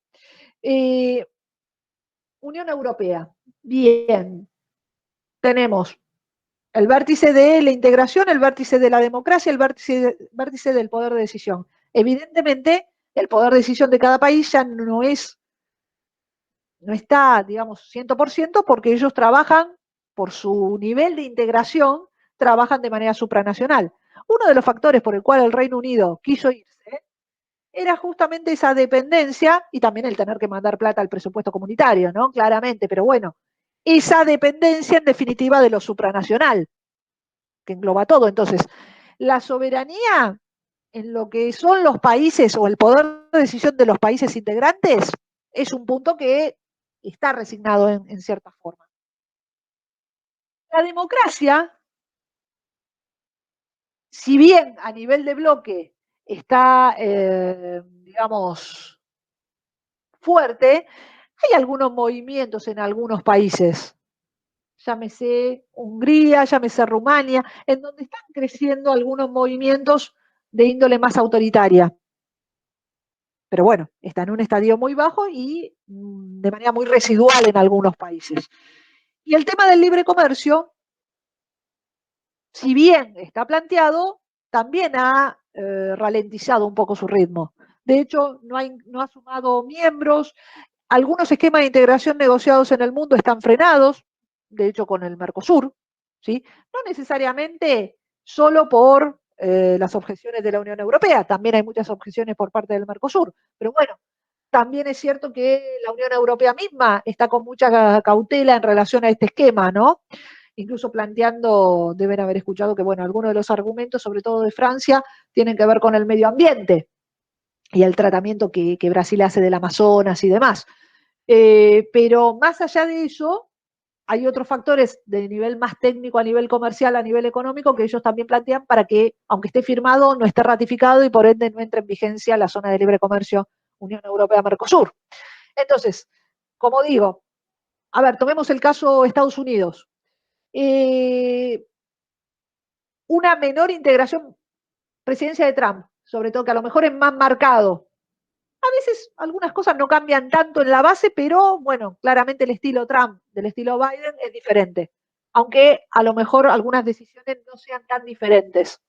Unión Europea, bien, tenemos el vértice de la integración, el vértice de la democracia, el vértice del poder de decisión. Evidentemente, el poder de decisión de cada país ya no está, digamos, 100% porque ellos trabajan por su nivel de integración, trabajan de manera supranacional. Uno de los factores por el cual el Reino Unido quiso irse era justamente esa dependencia y también el tener que mandar plata al presupuesto comunitario, ¿no? Claramente, pero bueno, esa dependencia en definitiva de lo supranacional, que engloba todo. Entonces, la soberanía en lo que son los países o el poder de decisión de los países integrantes es un punto que está resignado en cierta forma. La democracia, si bien a nivel de bloque está, digamos, fuerte, hay algunos movimientos en algunos países, llámese Hungría, llámese Rumania, en donde están creciendo algunos movimientos de índole más autoritaria. Pero bueno, está en un estadio muy bajo y de manera muy residual en algunos países. Y el tema del libre comercio, si bien está planteado, también ha ralentizado un poco su ritmo. De hecho, no ha sumado miembros. Algunos esquemas de integración negociados en el mundo están frenados, de hecho con el Mercosur, ¿sí? No necesariamente solo por las objeciones de la Unión Europea, también hay muchas objeciones por parte del Mercosur, pero bueno, también es cierto que la Unión Europea misma está con mucha cautela en relación a este esquema, ¿no? Incluso planteando, deben haber escuchado que, bueno, algunos de los argumentos, sobre todo de Francia, tienen que ver con el medio ambiente y el tratamiento que Brasil hace del Amazonas y demás. Pero más allá de eso, hay otros factores de nivel más técnico, a nivel comercial, a nivel económico, que ellos también plantean para que, aunque esté firmado, no esté ratificado y por ende no entre en vigencia la zona de libre comercio Unión Europea-Mercosur. Entonces, como digo, a ver, tomemos el caso Estados Unidos. Una menor integración, presidencia de Trump, sobre todo que a lo mejor es más marcado. A veces algunas cosas no cambian tanto en la base, pero bueno, claramente el estilo Trump del estilo Biden es diferente. Aunque a lo mejor algunas decisiones no sean tan diferentes,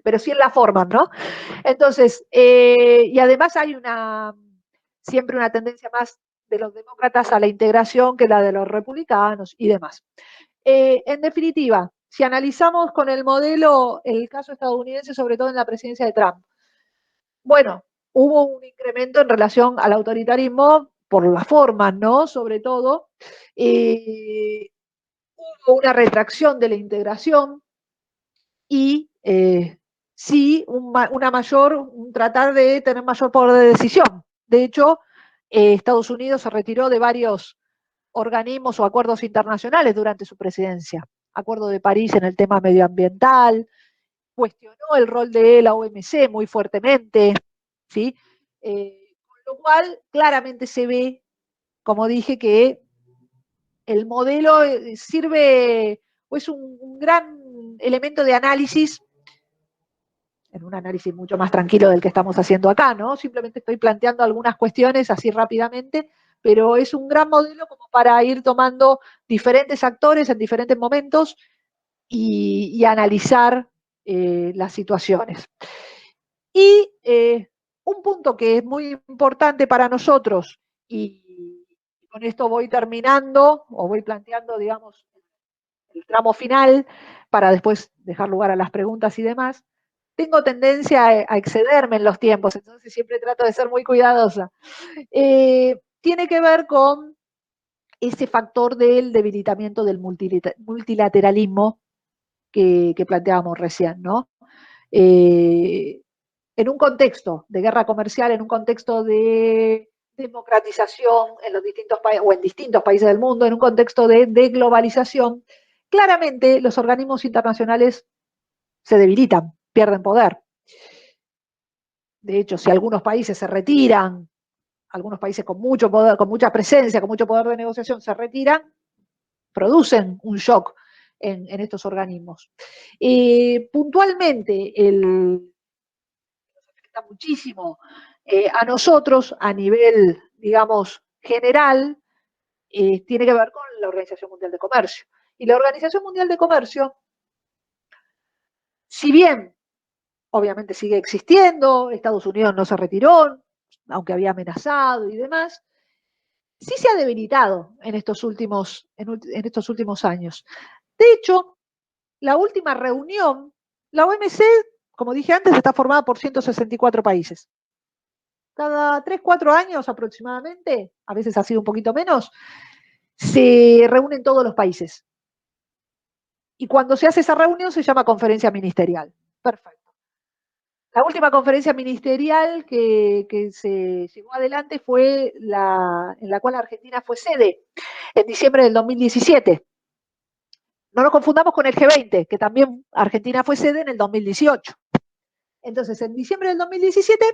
pero sí en la forma, ¿no? Entonces, y además hay siempre una tendencia más de los demócratas a la integración que la de los republicanos y demás. En definitiva, si analizamos con el modelo el caso estadounidense, sobre todo en la presidencia de Trump, bueno, hubo un incremento en relación al autoritarismo por las formas, ¿no? Sobre todo, hubo una retracción de la integración y sí un tratar de tener mayor poder de decisión. De hecho, Estados Unidos se retiró de varios organismos o acuerdos internacionales durante su presidencia. Acuerdo de París en el tema medioambiental, cuestionó el rol de la OMC muy fuertemente, ¿sí? Con lo cual, claramente se ve, como dije, que el modelo sirve, o es un gran elemento de análisis, en un análisis mucho más tranquilo del que estamos haciendo acá, ¿no? Simplemente estoy planteando algunas cuestiones así rápidamente, pero es un gran modelo como para ir tomando diferentes actores en diferentes momentos y analizar las situaciones. Y un punto que es muy importante para nosotros, y con esto voy terminando, o voy planteando, digamos, el tramo final, para después dejar lugar a las preguntas y demás, tengo tendencia a excederme en los tiempos, entonces siempre trato de ser muy cuidadosa. Tiene que ver con ese factor del debilitamiento del multilateralismo que planteábamos recién, ¿no? En un contexto de guerra comercial, en un contexto de democratización en los distintos países o en distintos países del mundo, en un contexto de globalización, claramente los organismos internacionales se debilitan, pierden poder. De hecho, si algunos países se retiran, algunos países con mucho poder, con mucha presencia, con mucho poder de negociación se retiran, producen un shock en estos organismos. Puntualmente, afecta muchísimo a nosotros a nivel, digamos, general, tiene que ver con la Organización Mundial de Comercio. Y la Organización Mundial de Comercio, si bien obviamente sigue existiendo, Estados Unidos no se retiró, aunque había amenazado y demás, sí se ha debilitado en estos últimos años. De hecho, la última reunión, la OMC, como dije antes, está formada por 164 países. Cada 3, 4 años aproximadamente, a veces ha sido un poquito menos, se reúnen todos los países. Y cuando se hace esa reunión se llama conferencia ministerial. Perfecto. La última conferencia ministerial que se llevó adelante fue en la cual Argentina fue sede, en diciembre del 2017. No nos confundamos con el G20, que también Argentina fue sede en el 2018. Entonces, en diciembre del 2017,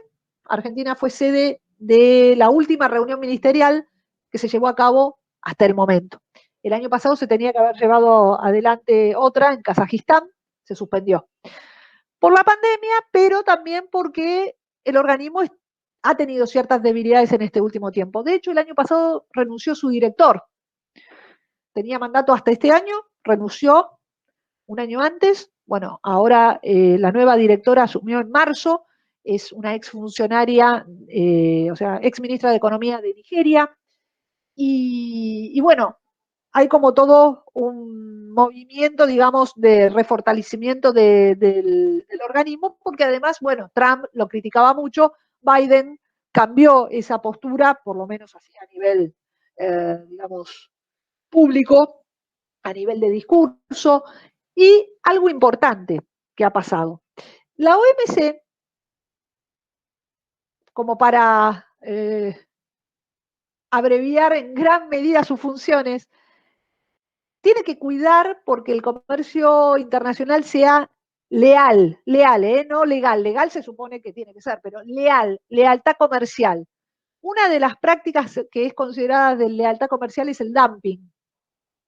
Argentina fue sede de la última reunión ministerial que se llevó a cabo hasta el momento. El año pasado se tenía que haber llevado adelante otra en Kazajistán, se suspendió por la pandemia, pero también porque el organismo ha tenido ciertas debilidades en este último tiempo. De hecho, el año pasado renunció su director. Tenía mandato hasta este año, renunció un año antes. Bueno, ahora la nueva directora asumió en marzo, es una exfuncionaria, o sea, ex ministra de Economía de Nigeria. Y bueno, hay como todo un movimiento, digamos, de refortalecimiento del organismo, porque además, bueno, Trump lo criticaba mucho, Biden cambió esa postura, por lo menos así a nivel, digamos, público, a nivel de discurso, y algo importante que ha pasado. La OMC, como para abreviar en gran medida sus funciones, tiene que cuidar porque el comercio internacional sea leal, no legal. Legal se supone que tiene que ser, pero lealtad comercial. Una de las prácticas que es considerada de lealtad comercial es el dumping,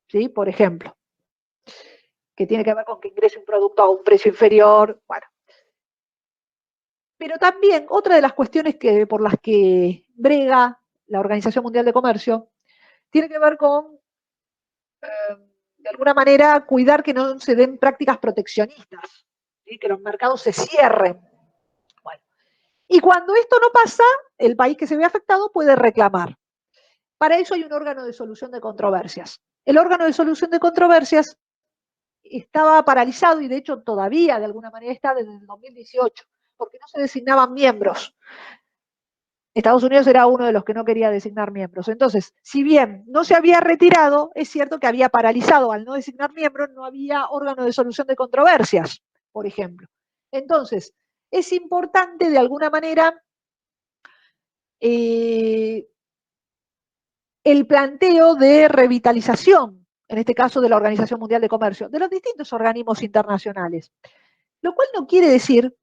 ¿sí? Por ejemplo, que tiene que ver con que ingrese un producto a un precio inferior, bueno. Pero también otra de las cuestiones por las que brega la Organización Mundial de Comercio tiene que ver con de alguna manera, cuidar que no se den prácticas proteccionistas, ¿sí? Que los mercados se cierren. Bueno, y cuando esto no pasa, el país que se ve afectado puede reclamar. Para eso hay un órgano de solución de controversias. El órgano de solución de controversias estaba paralizado y de hecho todavía de alguna manera está desde el 2018, porque no se designaban miembros. Estados Unidos era uno de los que no quería designar miembros. Entonces, si bien no se había retirado, es cierto que había paralizado. Al no designar miembros, no había órgano de solución de controversias, por ejemplo. Entonces, es importante de alguna manera el planteo de revitalización, en este caso de la Organización Mundial de Comercio, de los distintos organismos internacionales. Lo cual no quiere decir,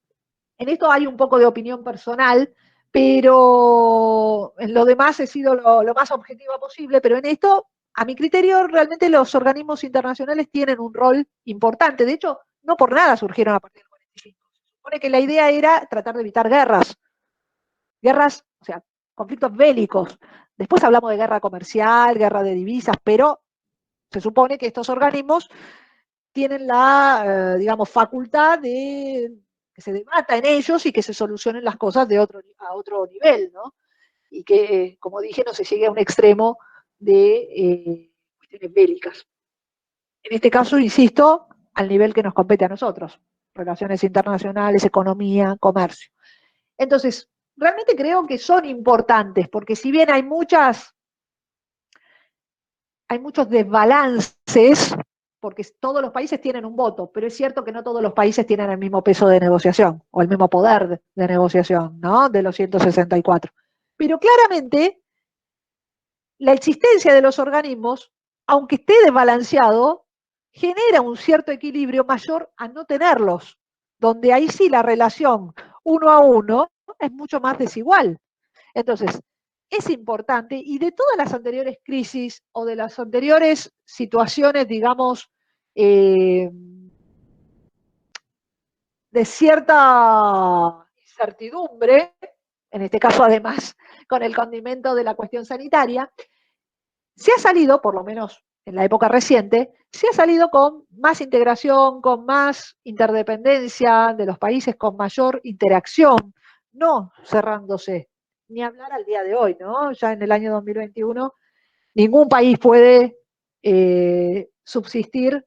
en esto hay un poco de opinión personal, pero en lo demás he sido lo más objetiva posible, pero en esto, a mi criterio, realmente los organismos internacionales tienen un rol importante. De hecho, no por nada surgieron a partir del 45. Se supone que la idea era tratar de evitar guerras, o sea, conflictos bélicos. Después hablamos de guerra comercial, guerra de divisas, pero se supone que estos organismos tienen la, digamos, facultad de que se debata en ellos y que se solucionen las cosas a otro nivel, ¿no? Y que, como dije, no se llegue a un extremo de cuestiones bélicas. En este caso, insisto, al nivel que nos compete a nosotros, relaciones internacionales, economía, comercio. Entonces, realmente creo que son importantes, porque si bien hay muchos desbalances, porque todos los países tienen un voto, pero es cierto que no todos los países tienen el mismo peso de negociación o el mismo poder de negociación, ¿no? De los 164. Pero claramente la existencia de los organismos, aunque esté desbalanceado, genera un cierto equilibrio mayor a no tenerlos, donde ahí sí la relación uno a uno es mucho más desigual. Entonces, es importante, y de todas las anteriores crisis o de las anteriores situaciones, digamos, eh, de cierta incertidumbre, en este caso además con el condimento de la cuestión sanitaria, se ha salido, por lo menos en la época reciente, se ha salido con más integración, con más interdependencia de los países, con mayor interacción, no cerrándose, ni hablar al día de hoy, ¿no? Ya en el año 2021, ningún país puede subsistir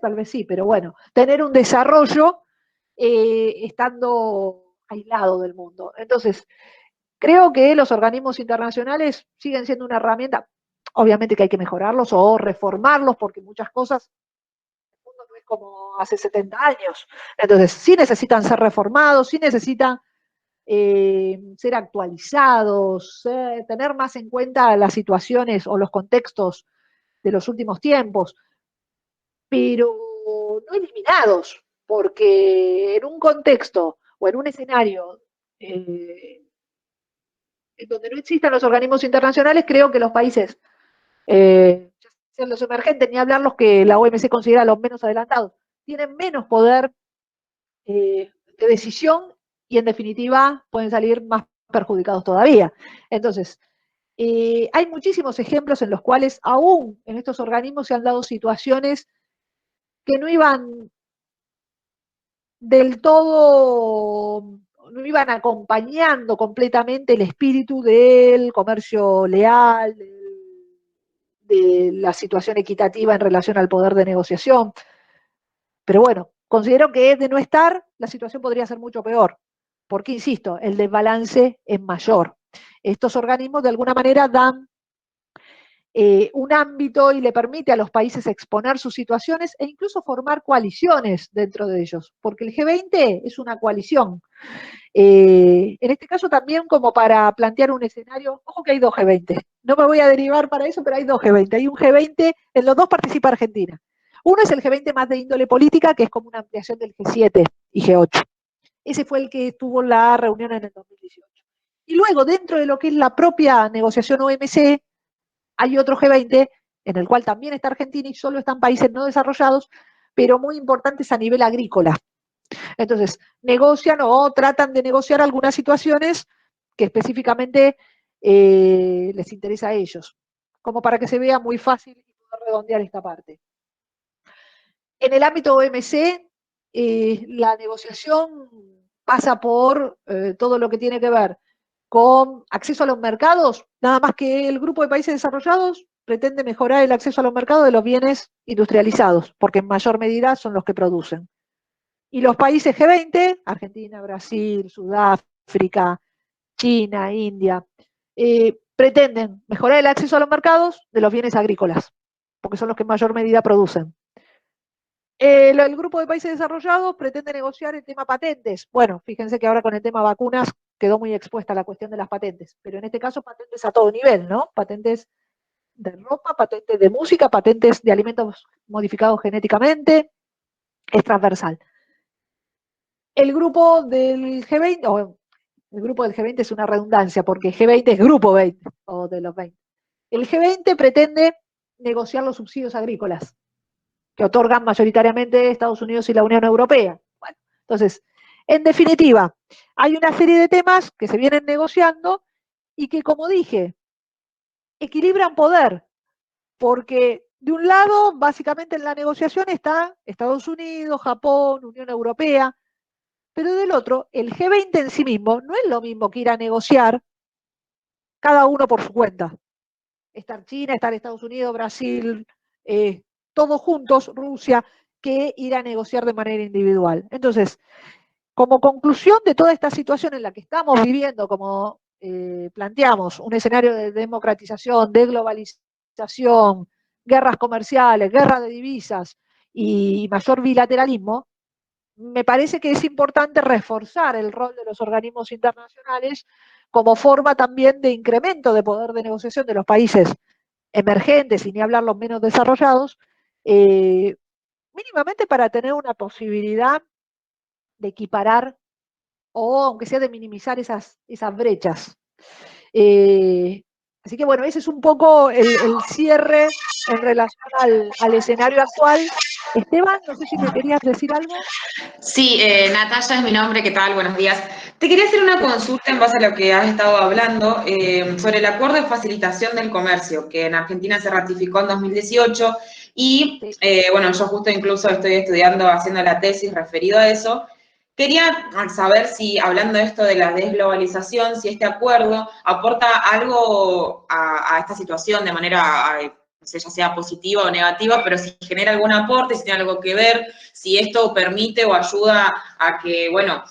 tal vez sí, pero bueno, tener un desarrollo estando aislado del mundo. Entonces, creo que los organismos internacionales siguen siendo una herramienta, obviamente que hay que mejorarlos o reformarlos, porque muchas cosas, el mundo no es como hace 70 años. Entonces, sí necesitan ser reformados, sí necesitan ser actualizados, tener más en cuenta las situaciones o los contextos de los últimos tiempos, pero no eliminados, porque en un contexto o en un escenario en donde no existan los organismos internacionales, creo que los países, ya sean los emergentes, ni hablar los que la OMC considera los menos adelantados, tienen menos poder de decisión y en definitiva pueden salir más perjudicados todavía. Entonces, hay muchísimos ejemplos en los cuales aún en estos organismos se han dado situaciones que no iban del todo, no iban acompañando completamente el espíritu del comercio leal, de la situación equitativa en relación al poder de negociación. Pero bueno, considero que de no estar, la situación podría ser mucho peor, porque, insisto, el desbalance es mayor. Estos organismos de alguna manera dan un ámbito y le permite a los países exponer sus situaciones e incluso formar coaliciones dentro de ellos, porque el G20 es una coalición. En este caso también como para plantear un escenario, ojo que hay dos G20, no me voy a derivar para eso, pero hay dos G20, hay un G20, en los dos participa Argentina. Uno es el G20 más de índole política, que es como una ampliación del G7 y G8. Ese fue el que tuvo la reunión en el 2018. Y luego, dentro de lo que es la propia negociación OMC, hay otro G20 en el cual también está Argentina y solo están países no desarrollados, pero muy importantes a nivel agrícola. Entonces, negocian o tratan de negociar algunas situaciones que específicamente les interesa a ellos, como para que se vea muy fácil y poder redondear esta parte. En el ámbito OMC, la negociación pasa por todo lo que tiene que ver con acceso a los mercados, nada más que el grupo de países desarrollados pretende mejorar el acceso a los mercados de los bienes industrializados, porque en mayor medida son los que producen. Y los países G20, Argentina, Brasil, Sudáfrica, China, India, pretenden mejorar el acceso a los mercados de los bienes agrícolas, porque son los que en mayor medida producen. El grupo de países desarrollados pretende negociar el tema patentes. Bueno, fíjense que ahora con el tema vacunas quedó muy expuesta la cuestión de las patentes, pero en este caso patentes a todo nivel, ¿no? Patentes de ropa, patentes de música, patentes de alimentos modificados genéticamente, es transversal. El grupo del G20, o el grupo del G20 es una redundancia, porque G20 es grupo 20, o de los 20. El G20 pretende negociar los subsidios agrícolas, que otorgan mayoritariamente Estados Unidos y la Unión Europea. Bueno, entonces, en definitiva, hay una serie de temas que se vienen negociando y que, como dije, equilibran poder, porque de un lado, básicamente en la negociación está Estados Unidos, Japón, Unión Europea, pero del otro, el G20 en sí mismo no es lo mismo que ir a negociar cada uno por su cuenta. Estar China, estar Estados Unidos, Brasil, todos juntos, Rusia, que ir a negociar de manera individual. Entonces, como conclusión de toda esta situación en la que estamos viviendo, como planteamos, un escenario de democratización, de globalización, guerras comerciales, guerra de divisas y mayor bilateralismo, me parece que es importante reforzar el rol de los organismos internacionales como forma también de incremento de poder de negociación de los países emergentes, y ni hablar los menos desarrollados, mínimamente para tener una posibilidad de equiparar o aunque sea de minimizar esas brechas. Así que bueno, ese es un poco el cierre en relación al escenario actual. Esteban, no sé si me querías decir algo. Sí, Natalia es mi nombre, ¿qué tal? Buenos días. Te quería hacer una consulta en base a lo que has estado hablando sobre el acuerdo de facilitación del comercio, que en Argentina se ratificó en 2018 y, bueno, yo justo incluso estoy estudiando, haciendo la tesis referido a eso. Quería saber si, hablando de esto de la desglobalización, si este acuerdo aporta algo a esta situación de manera, no sé, ya sea positiva o negativa, pero si genera algún aporte, si tiene algo que ver, si esto permite o ayuda a que, bueno,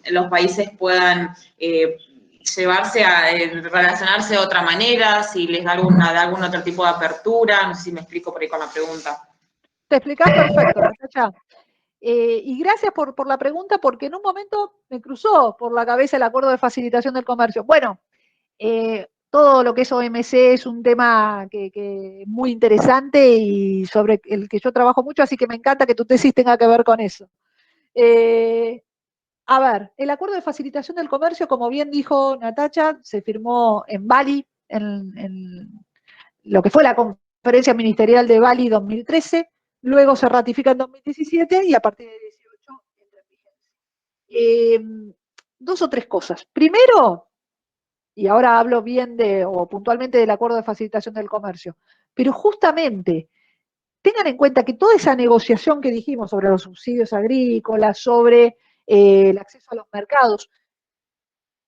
los países puedan llevarse a relacionarse de otra manera, si les da algún otro tipo de apertura, no sé si me explico por ahí con la pregunta. Te explicás perfecto, Natacha. Y gracias por la pregunta, porque en un momento me cruzó por la cabeza el acuerdo de facilitación del comercio. Bueno, todo lo que es OMC es un tema que es muy interesante y sobre el que yo trabajo mucho, así que me encanta que tu tesis tenga que ver con eso. A ver, el acuerdo de facilitación del comercio, como bien dijo Natacha, se firmó en Bali, en lo que fue la conferencia ministerial de Bali 2013, luego se ratifica en 2017 y a partir de 2018 entra en vigencia. Dos o tres cosas. Primero, y ahora hablo bien o puntualmente del acuerdo de facilitación del comercio, pero justamente tengan en cuenta que toda esa negociación que dijimos sobre los subsidios agrícolas, sobre el acceso a los mercados,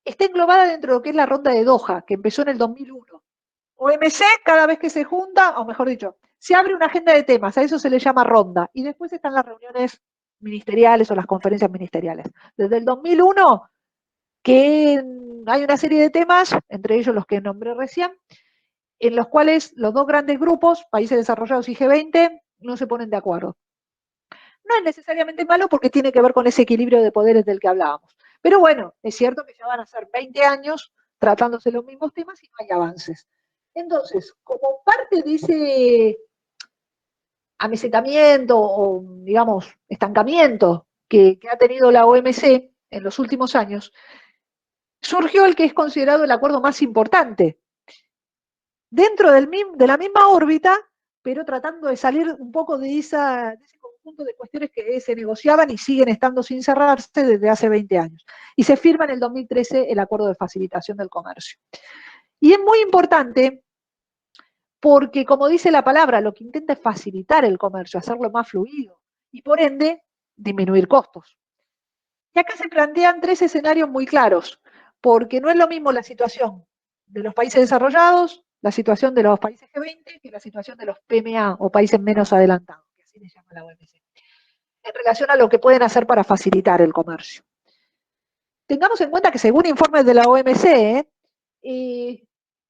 está englobada dentro de lo que es la ronda de Doha, que empezó en el 2001. OMC, cada vez que se junta, o mejor dicho, se abre una agenda de temas, a eso se le llama ronda, y después están las reuniones ministeriales o las conferencias ministeriales. Desde el 2001, que hay una serie de temas, entre ellos los que nombré recién, en los cuales los dos grandes grupos, países desarrollados y G20, no se ponen de acuerdo. No es necesariamente malo porque tiene que ver con ese equilibrio de poderes del que hablábamos. Pero bueno, es cierto que ya van a ser 20 años tratándose los mismos temas y no hay avances. Entonces, como parte de ese amesetamiento o, digamos, estancamiento que ha tenido la OMC en los últimos años, surgió el que es considerado el acuerdo más importante. Dentro de la misma órbita, pero tratando de salir un poco de ese conjunto de cuestiones que se negociaban y siguen estando sin cerrarse desde hace 20 años. Y se firma en el 2013 el acuerdo de facilitación del comercio. Y es muy importante porque, como dice la palabra, lo que intenta es facilitar el comercio, hacerlo más fluido y, por ende, disminuir costos. Y acá se plantean tres escenarios muy claros, porque no es lo mismo la situación de los países desarrollados, la situación de los países G20, que la situación de los PMA o países menos adelantados, que así le llama la OMC, en relación a lo que pueden hacer para facilitar el comercio. Tengamos en cuenta que según informes de la OMC,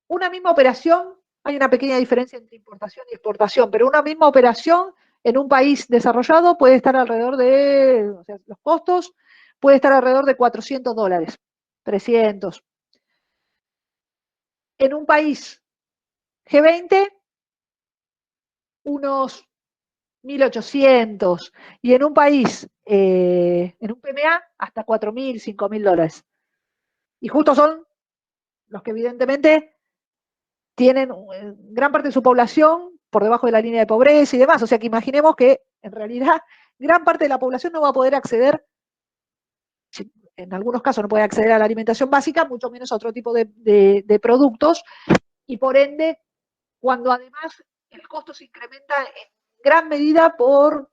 una misma operación, hay una pequeña diferencia entre importación y exportación, pero una misma operación en un país desarrollado puede estar alrededor de, o sea, los costos puede estar alrededor de $400, 300. En un país G20, unos 1.800. Y en un país, en un PMA, hasta 4.000, $5.000. Y justo son los que evidentemente tienen gran parte de su población por debajo de la línea de pobreza y demás. O sea que imaginemos que en realidad gran parte de la población no va a poder acceder, en algunos casos no puede acceder a la alimentación básica, mucho menos a otro tipo de productos, y por ende, cuando además el costo se incrementa en gran medida por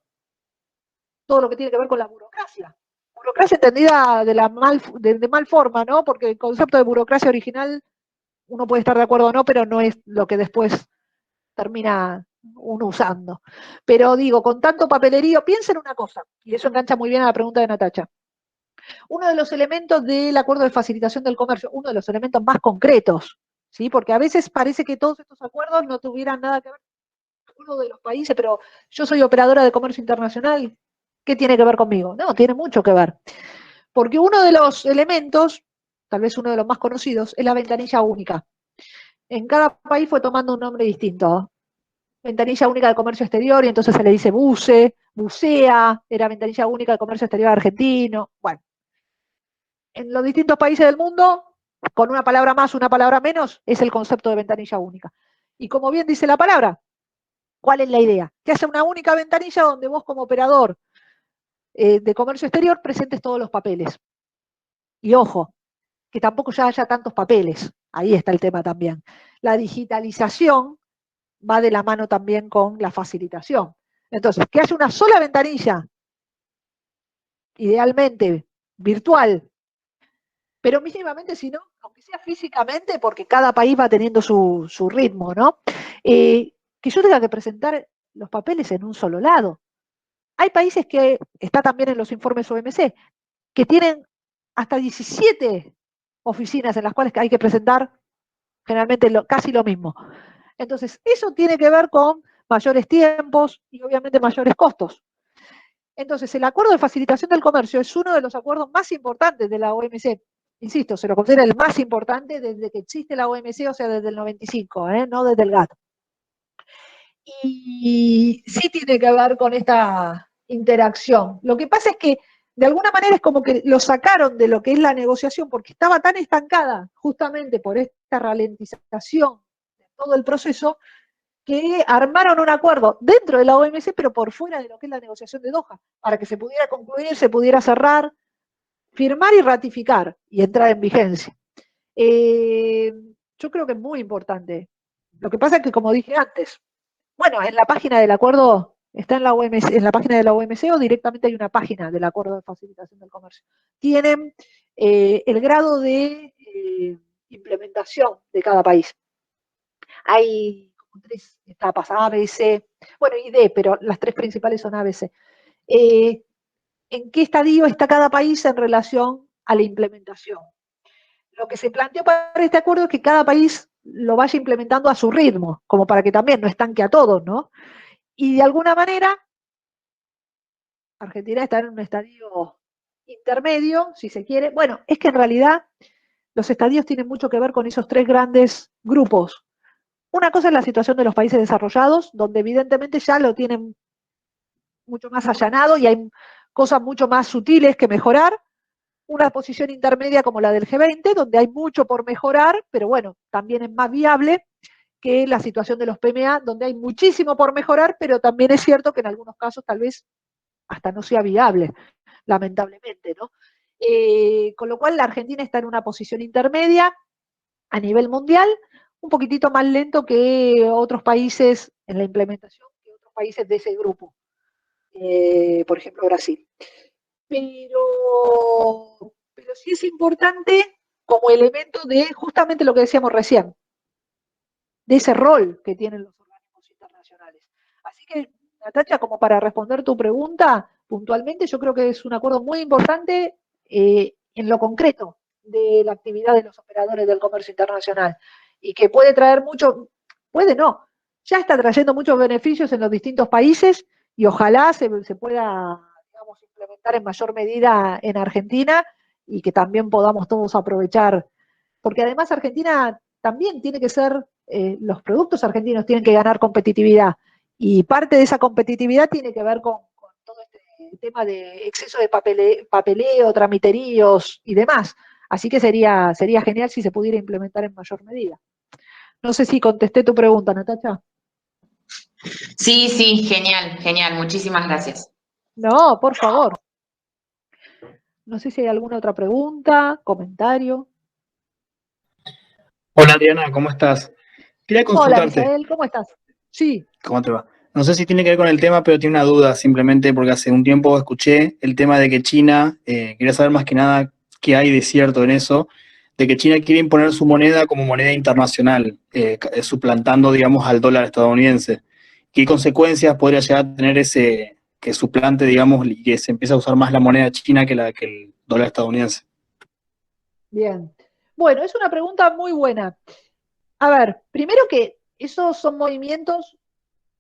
todo lo que tiene que ver con la burocracia. Burocracia entendida de mal forma, ¿no? Porque el concepto de burocracia original, uno puede estar de acuerdo o no, pero no es lo que después termina uno usando. Pero digo, con tanto papelerío, piensen una cosa, y eso engancha muy bien a la pregunta de Natacha. Uno de los elementos del acuerdo de facilitación del comercio, uno de los elementos más concretos, ¿sí? Porque a veces parece que todos estos acuerdos no tuvieran nada que ver con uno de los países, pero yo soy operadora de comercio internacional, ¿qué tiene que ver conmigo? No, tiene mucho que ver. Porque uno de los elementos, tal vez uno de los más conocidos, es la ventanilla única. En cada país fue tomando un nombre distinto. Ventanilla única de comercio exterior, y entonces se le dice BUCE, BUCEA, era ventanilla única de comercio exterior argentino. Bueno, en los distintos países del mundo, con una palabra más, una palabra menos, es el concepto de ventanilla única. Y como bien dice la palabra, ¿cuál es la idea? Que haya una única ventanilla donde vos como operador de comercio exterior presentes todos los papeles. Y ojo, que tampoco ya haya tantos papeles. Ahí está el tema también. La digitalización va de la mano también con la facilitación. Entonces, que haya una sola ventanilla, idealmente virtual, pero mínimamente, si no, aunque sea físicamente, porque cada país va teniendo su ritmo, ¿no? Que yo tenga que presentar los papeles en un solo lado. Hay países que, está también en los informes OMC, que tienen hasta 17 oficinas en las cuales hay que presentar generalmente casi lo mismo. Entonces, eso tiene que ver con mayores tiempos y obviamente mayores costos. Entonces, el acuerdo de facilitación del comercio es uno de los acuerdos más importantes de la OMC. Insisto, se lo considera el más importante desde que existe la OMC, o sea, desde el 95, no desde el GATT. Y sí tiene que ver con esta interacción. Lo que pasa es que de alguna manera es como que lo sacaron de lo que es la negociación, porque estaba tan estancada justamente por esta ralentización de todo el proceso, que armaron un acuerdo dentro de la OMC, pero por fuera de lo que es la negociación de Doha, para que se pudiera concluir, se pudiera cerrar, firmar y ratificar y entrar en vigencia. Yo creo que es muy importante. Lo que pasa es que, como dije antes, bueno, en la página del acuerdo, está en la OMC, en la página de la OMC, o directamente hay una página del acuerdo de facilitación del comercio. Tienen el grado de implementación de cada país. Hay como 3 etapas, A, B, C, bueno, y D, pero las 3 principales son A, B, C. ¿En qué estadio está cada país en relación a la implementación? Lo que se planteó para este acuerdo es que cada país lo vaya implementando a su ritmo, como para que también no estanque a todos, ¿no? Y de alguna manera, Argentina está en un estadio intermedio, si se quiere. Bueno, es que en realidad los estadios tienen mucho que ver con esos 3 grandes grupos. Una cosa es la situación de los países desarrollados, donde evidentemente ya lo tienen mucho más allanado y hay cosas mucho más sutiles que mejorar. Una posición intermedia como la del G20, donde hay mucho por mejorar, pero bueno, también es más viable que la situación de los PMA, donde hay muchísimo por mejorar, pero también es cierto que en algunos casos tal vez hasta no sea viable, lamentablemente, ¿no? Con lo cual la Argentina está en una posición intermedia a nivel mundial, un poquitito más lento que otros países en la implementación, que otros países de ese grupo, por ejemplo Brasil. Pero sí es importante como elemento de justamente lo que decíamos recién, de ese rol que tienen los organismos internacionales. Así que, Natacha, como para responder tu pregunta puntualmente, yo creo que es un acuerdo muy importante en lo concreto de la actividad de los operadores del comercio internacional y que puede traer mucho, puede no, ya está trayendo muchos beneficios en los distintos países y ojalá se pueda, digamos, implementar en mayor medida en Argentina y que también podamos todos aprovechar, porque además Argentina también tiene que ser, los productos argentinos tienen que ganar competitividad y parte de esa competitividad tiene que ver con todo este tema de exceso de papeleo, tramiteríos y demás. Así que sería genial si se pudiera implementar en mayor medida. No sé si contesté tu pregunta, Natacha. Sí, sí, genial, genial, muchísimas gracias. No, por favor. No sé si hay alguna otra pregunta, comentario. Hola Adriana, ¿cómo estás? Quería Hola, consultarte. Misael, ¿cómo estás? Sí. ¿Cómo te va? No sé si tiene que ver con el tema, pero tiene una duda simplemente porque hace un tiempo escuché el tema de que China, quería saber más que nada qué hay de cierto en eso, de que China quiere imponer su moneda como moneda internacional, suplantando, digamos, al dólar estadounidense. ¿qué consecuencias podría llegar a tener ese que suplante, digamos, y que se empiece a usar más la moneda china que el dólar estadounidense? Bien. Bueno, es una pregunta muy buena. A ver, primero que esos son movimientos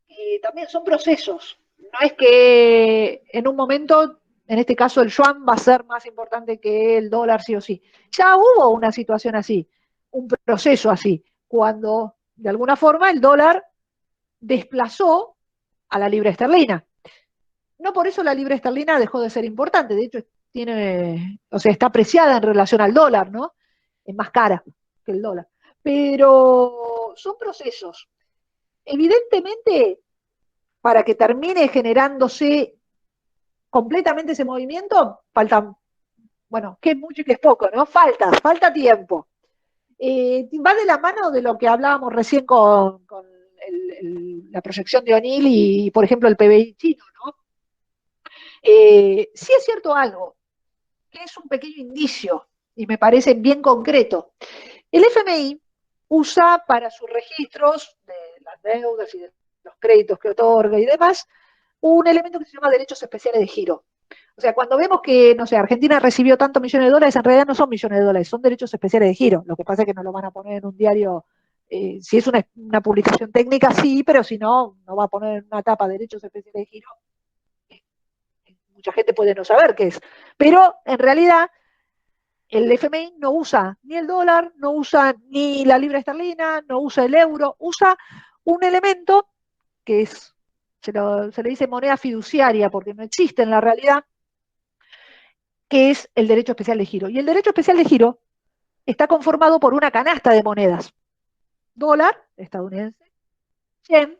y también son procesos. No es que en un momento, en este caso el yuan va a ser más importante que el dólar sí o sí. Ya hubo una situación así, un proceso así, cuando de alguna forma el dólar desplazó a la libra esterlina. No por eso la libra esterlina dejó de ser importante, de hecho tiene, o sea, está apreciada en relación al dólar, ¿no? Es más cara que el dólar. Pero son procesos. Evidentemente, para que termine generándose completamente ese movimiento, falta, bueno, que es mucho y que es poco, ¿no? Falta tiempo. Va de la mano de lo que hablábamos recién con la proyección de O'Neill y, por ejemplo, el PBI chino, ¿no? Sí es cierto algo, que es un pequeño indicio, y me parece bien concreto. El FMI usa para sus registros de las deudas y de los créditos que otorga y demás, un elemento que se llama derechos especiales de giro. O sea, cuando vemos que, no sé, Argentina recibió tantos millones de dólares, en realidad no son millones de dólares, son derechos especiales de giro. Lo que pasa es que no lo van a poner en un diario, si es una publicación técnica, sí, pero si no, no va a poner en una tapa derechos especiales de giro. Mucha gente puede no saber qué es. Pero, en realidad, el FMI no usa ni el dólar, no usa ni la libra esterlina, no usa el euro, usa un elemento que es, se le dice moneda fiduciaria porque no existe en la realidad, que es el derecho especial de giro. Y el derecho especial de giro está conformado por una canasta de monedas. Dólar estadounidense, yen,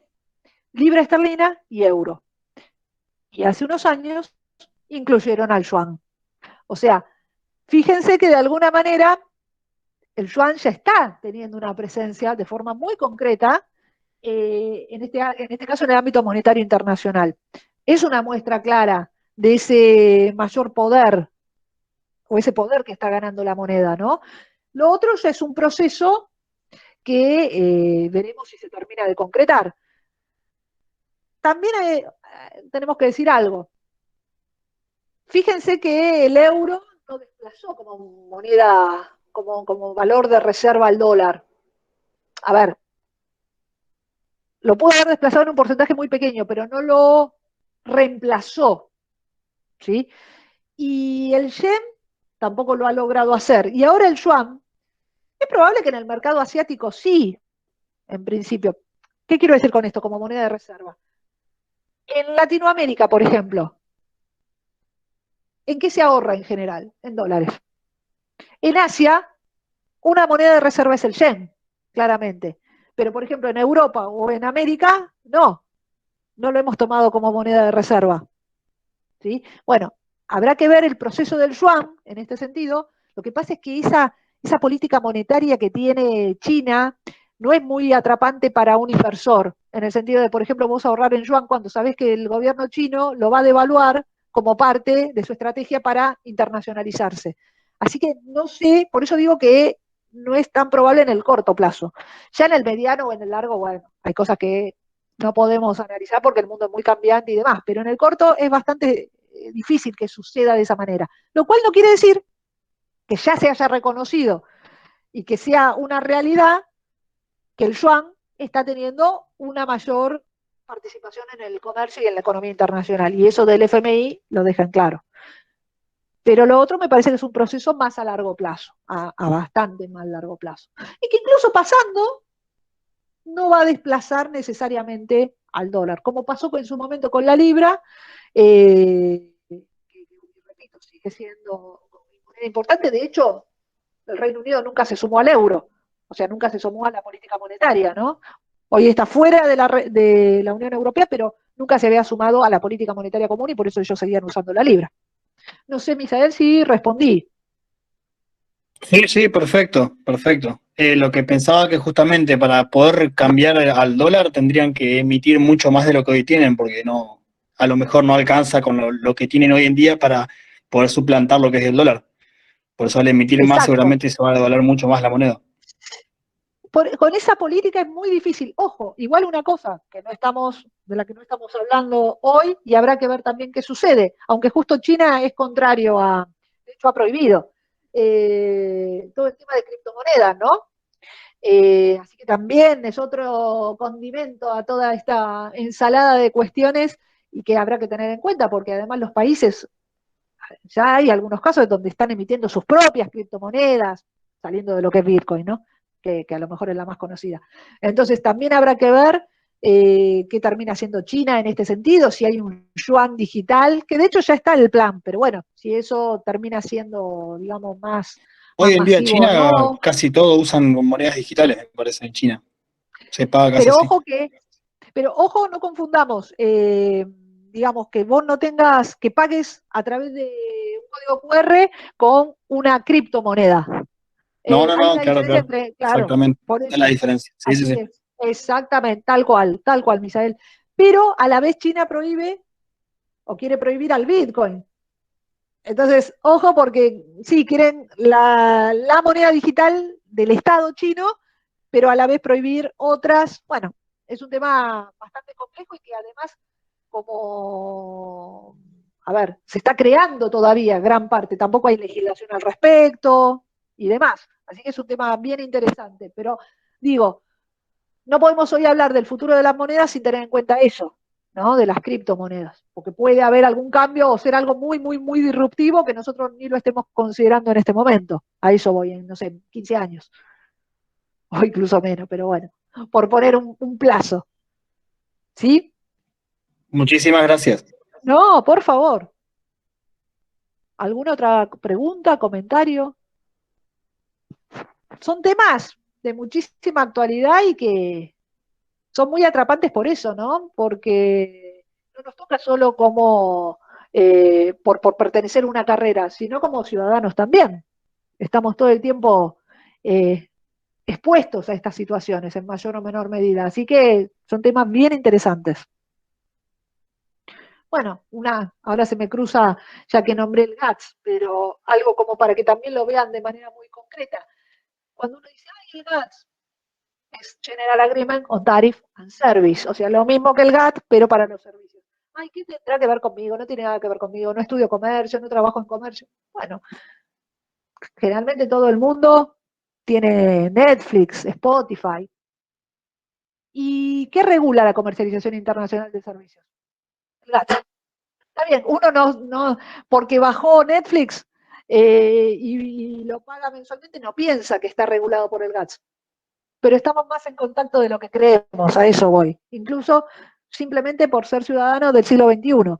libra esterlina y euro. Y hace unos años incluyeron al yuan. O sea, fíjense que de alguna manera el yuan ya está teniendo una presencia de forma muy concreta, en este caso en el ámbito monetario internacional. Es una muestra clara de ese mayor poder o ese poder que está ganando la moneda, ¿no? Lo otro ya es un proceso que veremos si se termina de concretar. También tenemos que decir algo. Fíjense que el euro no desplazó como moneda, como valor de reserva al dólar. A ver, lo pudo haber desplazado en un porcentaje muy pequeño, pero no lo reemplazó, ¿sí? Y el yen tampoco lo ha logrado hacer. Y ahora el yuan, es probable que en el mercado asiático sí, en principio. ¿Qué quiero decir con esto como moneda de reserva? En Latinoamérica, por ejemplo, ¿en qué se ahorra en general? En dólares. En Asia, una moneda de reserva es el yen, claramente. Pero, por ejemplo, en Europa o en América, no lo hemos tomado como moneda de reserva. ¿Sí? Bueno, habrá que ver el proceso del yuan en este sentido. Lo que pasa es que esa política monetaria que tiene China no es muy atrapante para un inversor, en el sentido de, por ejemplo, vos ahorrar en yuan cuando sabés que el gobierno chino lo va a devaluar como parte de su estrategia para internacionalizarse. Así que no sé, por eso digo que no es tan probable en el corto plazo. Ya en el mediano o en el largo, bueno, hay cosas que no podemos analizar porque el mundo es muy cambiante y demás, pero en el corto es bastante difícil que suceda de esa manera. Lo cual no quiere decir que ya se haya reconocido y que sea una realidad que el yuan está teniendo una mayor participación en el comercio y en la economía internacional, y eso del FMI lo deja en claro. Pero lo otro me parece que es un proceso más a largo plazo, a bastante más largo plazo. Y que incluso pasando, no va a desplazar necesariamente al dólar, como pasó en su momento con la libra, que, repito, sigue siendo moneda importante. De hecho, el Reino Unido nunca se sumó al euro, o sea, nunca se sumó a la política monetaria, ¿no? Hoy está fuera de la Unión Europea, pero nunca se había sumado a la política monetaria común y por eso ellos seguían usando la libra. No sé, Misael, si respondí. Sí, sí, perfecto, perfecto. Lo que pensaba que justamente para poder cambiar al dólar tendrían que emitir mucho más de lo que hoy tienen, porque no, a lo mejor no alcanza con lo que tienen hoy en día para poder suplantar lo que es el dólar. Por eso al emitir más Exacto. seguramente se va a devaluar mucho más la moneda. con esa política es muy difícil. Ojo, igual una cosa de la que no estamos hablando hoy, y habrá que ver también qué sucede, aunque justo China es contrario de hecho ha prohibido todo el tema de criptomonedas, ¿no? Así que también es otro condimento a toda esta ensalada de cuestiones y que habrá que tener en cuenta, porque además los países, ya hay algunos casos donde están emitiendo sus propias criptomonedas, saliendo de lo que es Bitcoin, ¿no? Que a lo mejor es la más conocida. Entonces también habrá que ver qué termina haciendo China en este sentido, si hay un yuan digital, que de hecho ya está el plan, pero bueno, si eso termina siendo, digamos, más Hoy en día masivo o China no. casi todo usan monedas digitales, me parece, en China. Se paga casi Pero así. ojo, no confundamos, digamos, que vos no tengas, que pagues a través de un código QR con una criptomoneda. No, no, Hay no, una claro, diferencia claro. entre, claro, Exactamente. por Esa es la eso. diferencia. Sí, sí, Así sí. es, exactamente, tal cual, Misael. Pero a la vez China prohíbe o quiere prohibir al Bitcoin. Entonces, ojo, porque sí, quieren la moneda digital del Estado chino, pero a la vez prohibir otras. Bueno, es un tema bastante complejo y que además, como, a ver, se está creando todavía gran parte, tampoco hay legislación al respecto y demás. Así que es un tema bien interesante, pero digo, no podemos hoy hablar del futuro de las monedas sin tener en cuenta eso, ¿no? De las criptomonedas, porque puede haber algún cambio o ser algo muy, muy, muy disruptivo que nosotros ni lo estemos considerando en este momento. A eso voy en, no sé, 15 años, o incluso menos, pero bueno, por poner un plazo, ¿sí? Muchísimas gracias. No, por favor. ¿Alguna otra pregunta, comentario? Son temas de muchísima actualidad y que son muy atrapantes por eso, ¿no? Porque no nos toca solo como por pertenecer a una carrera, sino como ciudadanos también. Estamos todo el tiempo eh, expuestos a estas situaciones en mayor o menor medida. Así que son temas bien interesantes. Bueno, ahora se me cruza, ya que nombré el GATS, pero algo como para que también lo vean de manera muy concreta. Cuando uno dice, ay, el GATS, es General Agreement on Tariff and Service, o sea, lo mismo que el GATT, pero para los servicios. Ay, ¿qué tendrá que ver conmigo? No tiene nada que ver conmigo, no estudio comercio, no trabajo en comercio. Bueno, generalmente todo el mundo tiene Netflix, Spotify. ¿Y qué regula la comercialización internacional de servicios? El GATT. Está bien, uno no porque bajó Netflix y lo paga mensualmente, no piensa que está regulado por el GATT. Pero estamos más en contacto de lo que creemos, a eso voy. Incluso simplemente por ser ciudadanos del siglo XXI.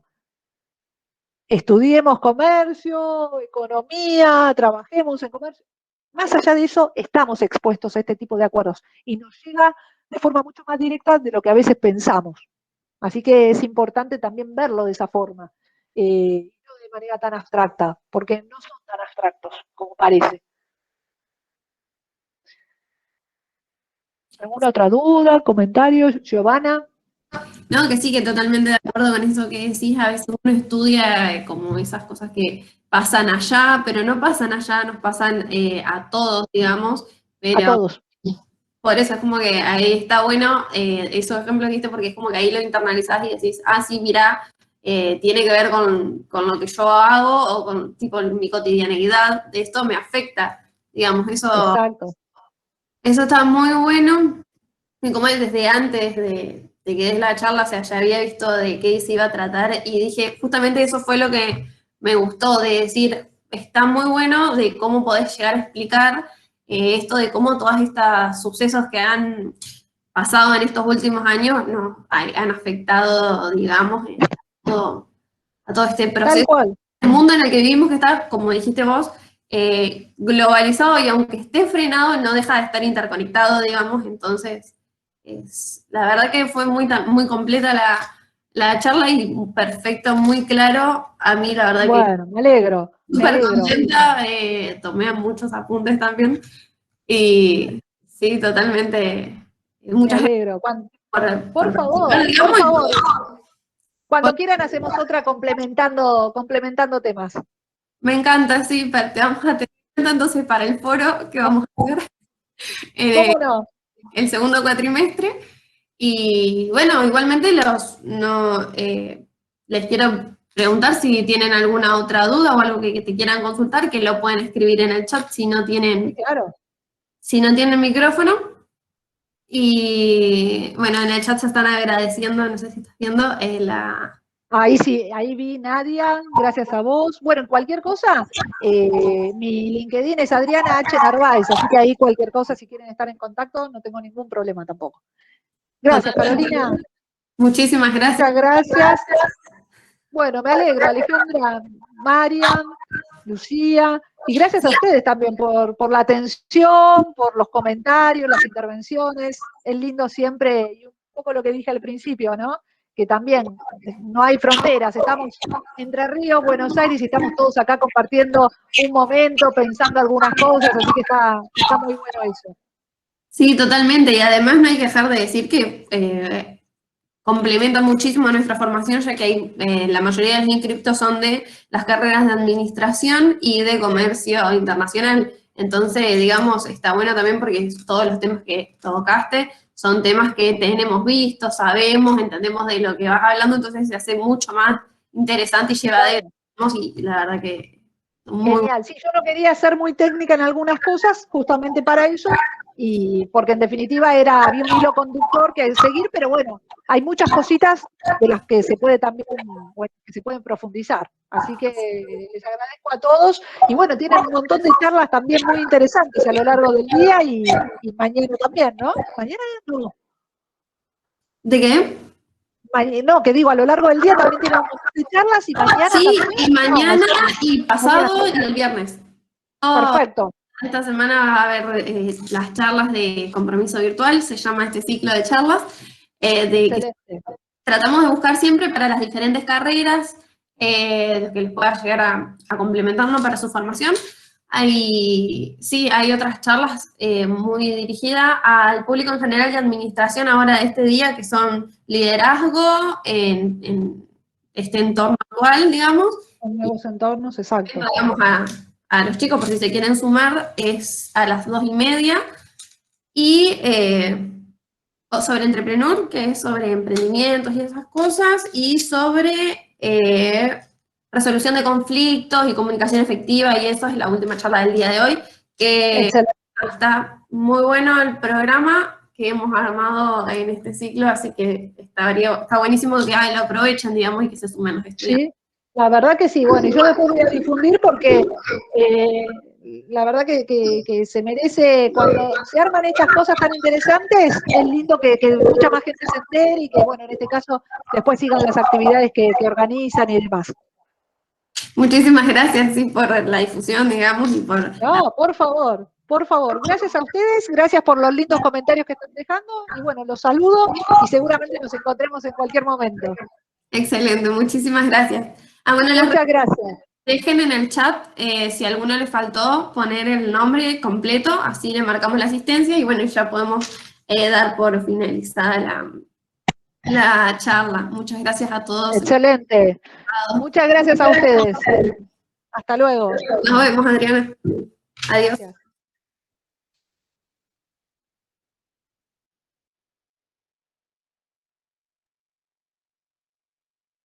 Estudiemos comercio, economía, trabajemos en comercio. Más allá de eso, estamos expuestos a este tipo de acuerdos y nos llega de forma mucho más directa de lo que a veces pensamos. Así que es importante también verlo de esa forma, no de manera tan abstracta, porque no son tan abstractos como parece. ¿Alguna otra duda, comentario, Giovanna? No, que sí, que totalmente de acuerdo con eso que decís. A veces uno estudia como esas cosas que pasan allá, pero no pasan allá, nos pasan a todos, digamos. A Pero todos. por eso es como que ahí está bueno esos ejemplos que diste, porque es como que ahí lo internalizás y decís, ah, sí, mira, tiene que ver con lo que yo hago o con tipo mi cotidianeidad, esto me afecta, digamos, Exacto. eso está muy bueno. Y como desde antes de que des la charla, o sea, ya había visto de qué se iba a tratar y dije, justamente eso fue lo que me gustó, de decir, está muy bueno de cómo podés llegar a explicar esto de cómo todos estos sucesos que han pasado en estos últimos años han afectado, digamos, a todo este Tal proceso. cual. El mundo en el que vivimos que está, como dijiste vos, globalizado y aunque esté frenado, no deja de estar interconectado, digamos, entonces la verdad que fue muy completa la charla y perfecto, muy claro. A mí la verdad que Bueno, me alegro, me súper alegro. contenta, tomé muchos apuntes también y sí, totalmente. Me Muchas gracias alegro. por Por participar, favor, por digamos, favor. Cuando quieran hacemos otra complementando temas. me encanta, sí, te vamos a tener entonces para el foro que vamos a hacer. ¿Cómo no? el segundo cuatrimestre. Y bueno, igualmente les quiero preguntar si tienen alguna otra duda o algo que te quieran consultar, que lo pueden escribir en el chat si no tienen, Claro. si no tienen micrófono. Y bueno, en el chat se están agradeciendo, no sé si estás viendo, Ahí sí, ahí vi Nadia, gracias a vos. Bueno, en cualquier cosa, mi LinkedIn es Adriana H. Narváez, así que ahí cualquier cosa, si quieren estar en contacto, no tengo ningún problema tampoco. Gracias, Carolina. Muchísimas gracias. Muchas gracias. Bueno, me alegro, Alejandra, Marian, Lucía, y gracias a ustedes también por la atención, por los comentarios, las intervenciones. Es lindo siempre, y un poco lo que dije al principio, ¿no? Que también no hay fronteras, estamos entre Ríos, Buenos Aires, y estamos todos acá compartiendo un momento, pensando algunas cosas, así que está muy bueno eso. Sí, totalmente, y además no hay que dejar de decir que complementa muchísimo nuestra formación, ya que hay, la mayoría de los inscriptos son de las carreras de administración y de comercio internacional. Entonces, digamos, está bueno también porque todos los temas que tocaste son temas que tenemos visto, sabemos, entendemos de lo que vas hablando, entonces se hace mucho más interesante y llevadero. Y la verdad que muy genial. Sí, yo no quería ser muy técnica en algunas cosas, justamente para eso, y porque en definitiva había un hilo conductor que seguir, pero bueno, hay muchas cositas de las que se puede también, bueno, que se pueden profundizar. Así que les agradezco a todos, y bueno, tienen un montón de charlas también muy interesantes a lo largo del día y mañana también, ¿no? Mañana no. ¿De qué? No, que digo, a lo largo del día también tienen un montón de charlas y mañana Sí, también. y mañana No, y pasado y el viernes. perfecto. Esta semana va a haber las charlas de compromiso virtual, se llama este ciclo de charlas, que tratamos de buscar siempre para las diferentes carreras, que les pueda llegar a complementarnos para su formación. Hay otras charlas muy dirigidas al público en general y administración ahora de este día, que son liderazgo en este entorno actual, digamos. En nuevos entornos, exacto. Vamos a los chicos, por si se quieren sumar, es a las 2:30. Y sobre Entrepreneur, que es sobre emprendimientos y esas cosas, y sobre resolución de conflictos y comunicación efectiva, y eso es la última charla del día de hoy, que está muy bueno el programa que hemos armado en este ciclo, así que está buenísimo que lo aprovechen, digamos, y que se sumen los estudiantes. Sí, la verdad que sí. Bueno, y yo después voy a difundir porque la verdad que se merece, cuando se arman estas cosas tan interesantes, es lindo que mucha más gente se entere y que, bueno, en este caso, después sigan las actividades que organizan y demás. Muchísimas gracias, sí, por la difusión, digamos, y por... No, por favor. Por favor, gracias a ustedes, gracias por los lindos comentarios que están dejando, y bueno, los saludo y seguramente nos encontremos en cualquier momento. Excelente, muchísimas gracias. Bueno, muchas gracias. Dejen en el chat si a alguno le faltó poner el nombre completo, así le marcamos la asistencia y bueno, ya podemos dar por finalizada la charla. Muchas gracias a todos. Excelente. Muchas gracias a ustedes. Hasta luego. Nos vemos, Adriana. Adiós. Gracias.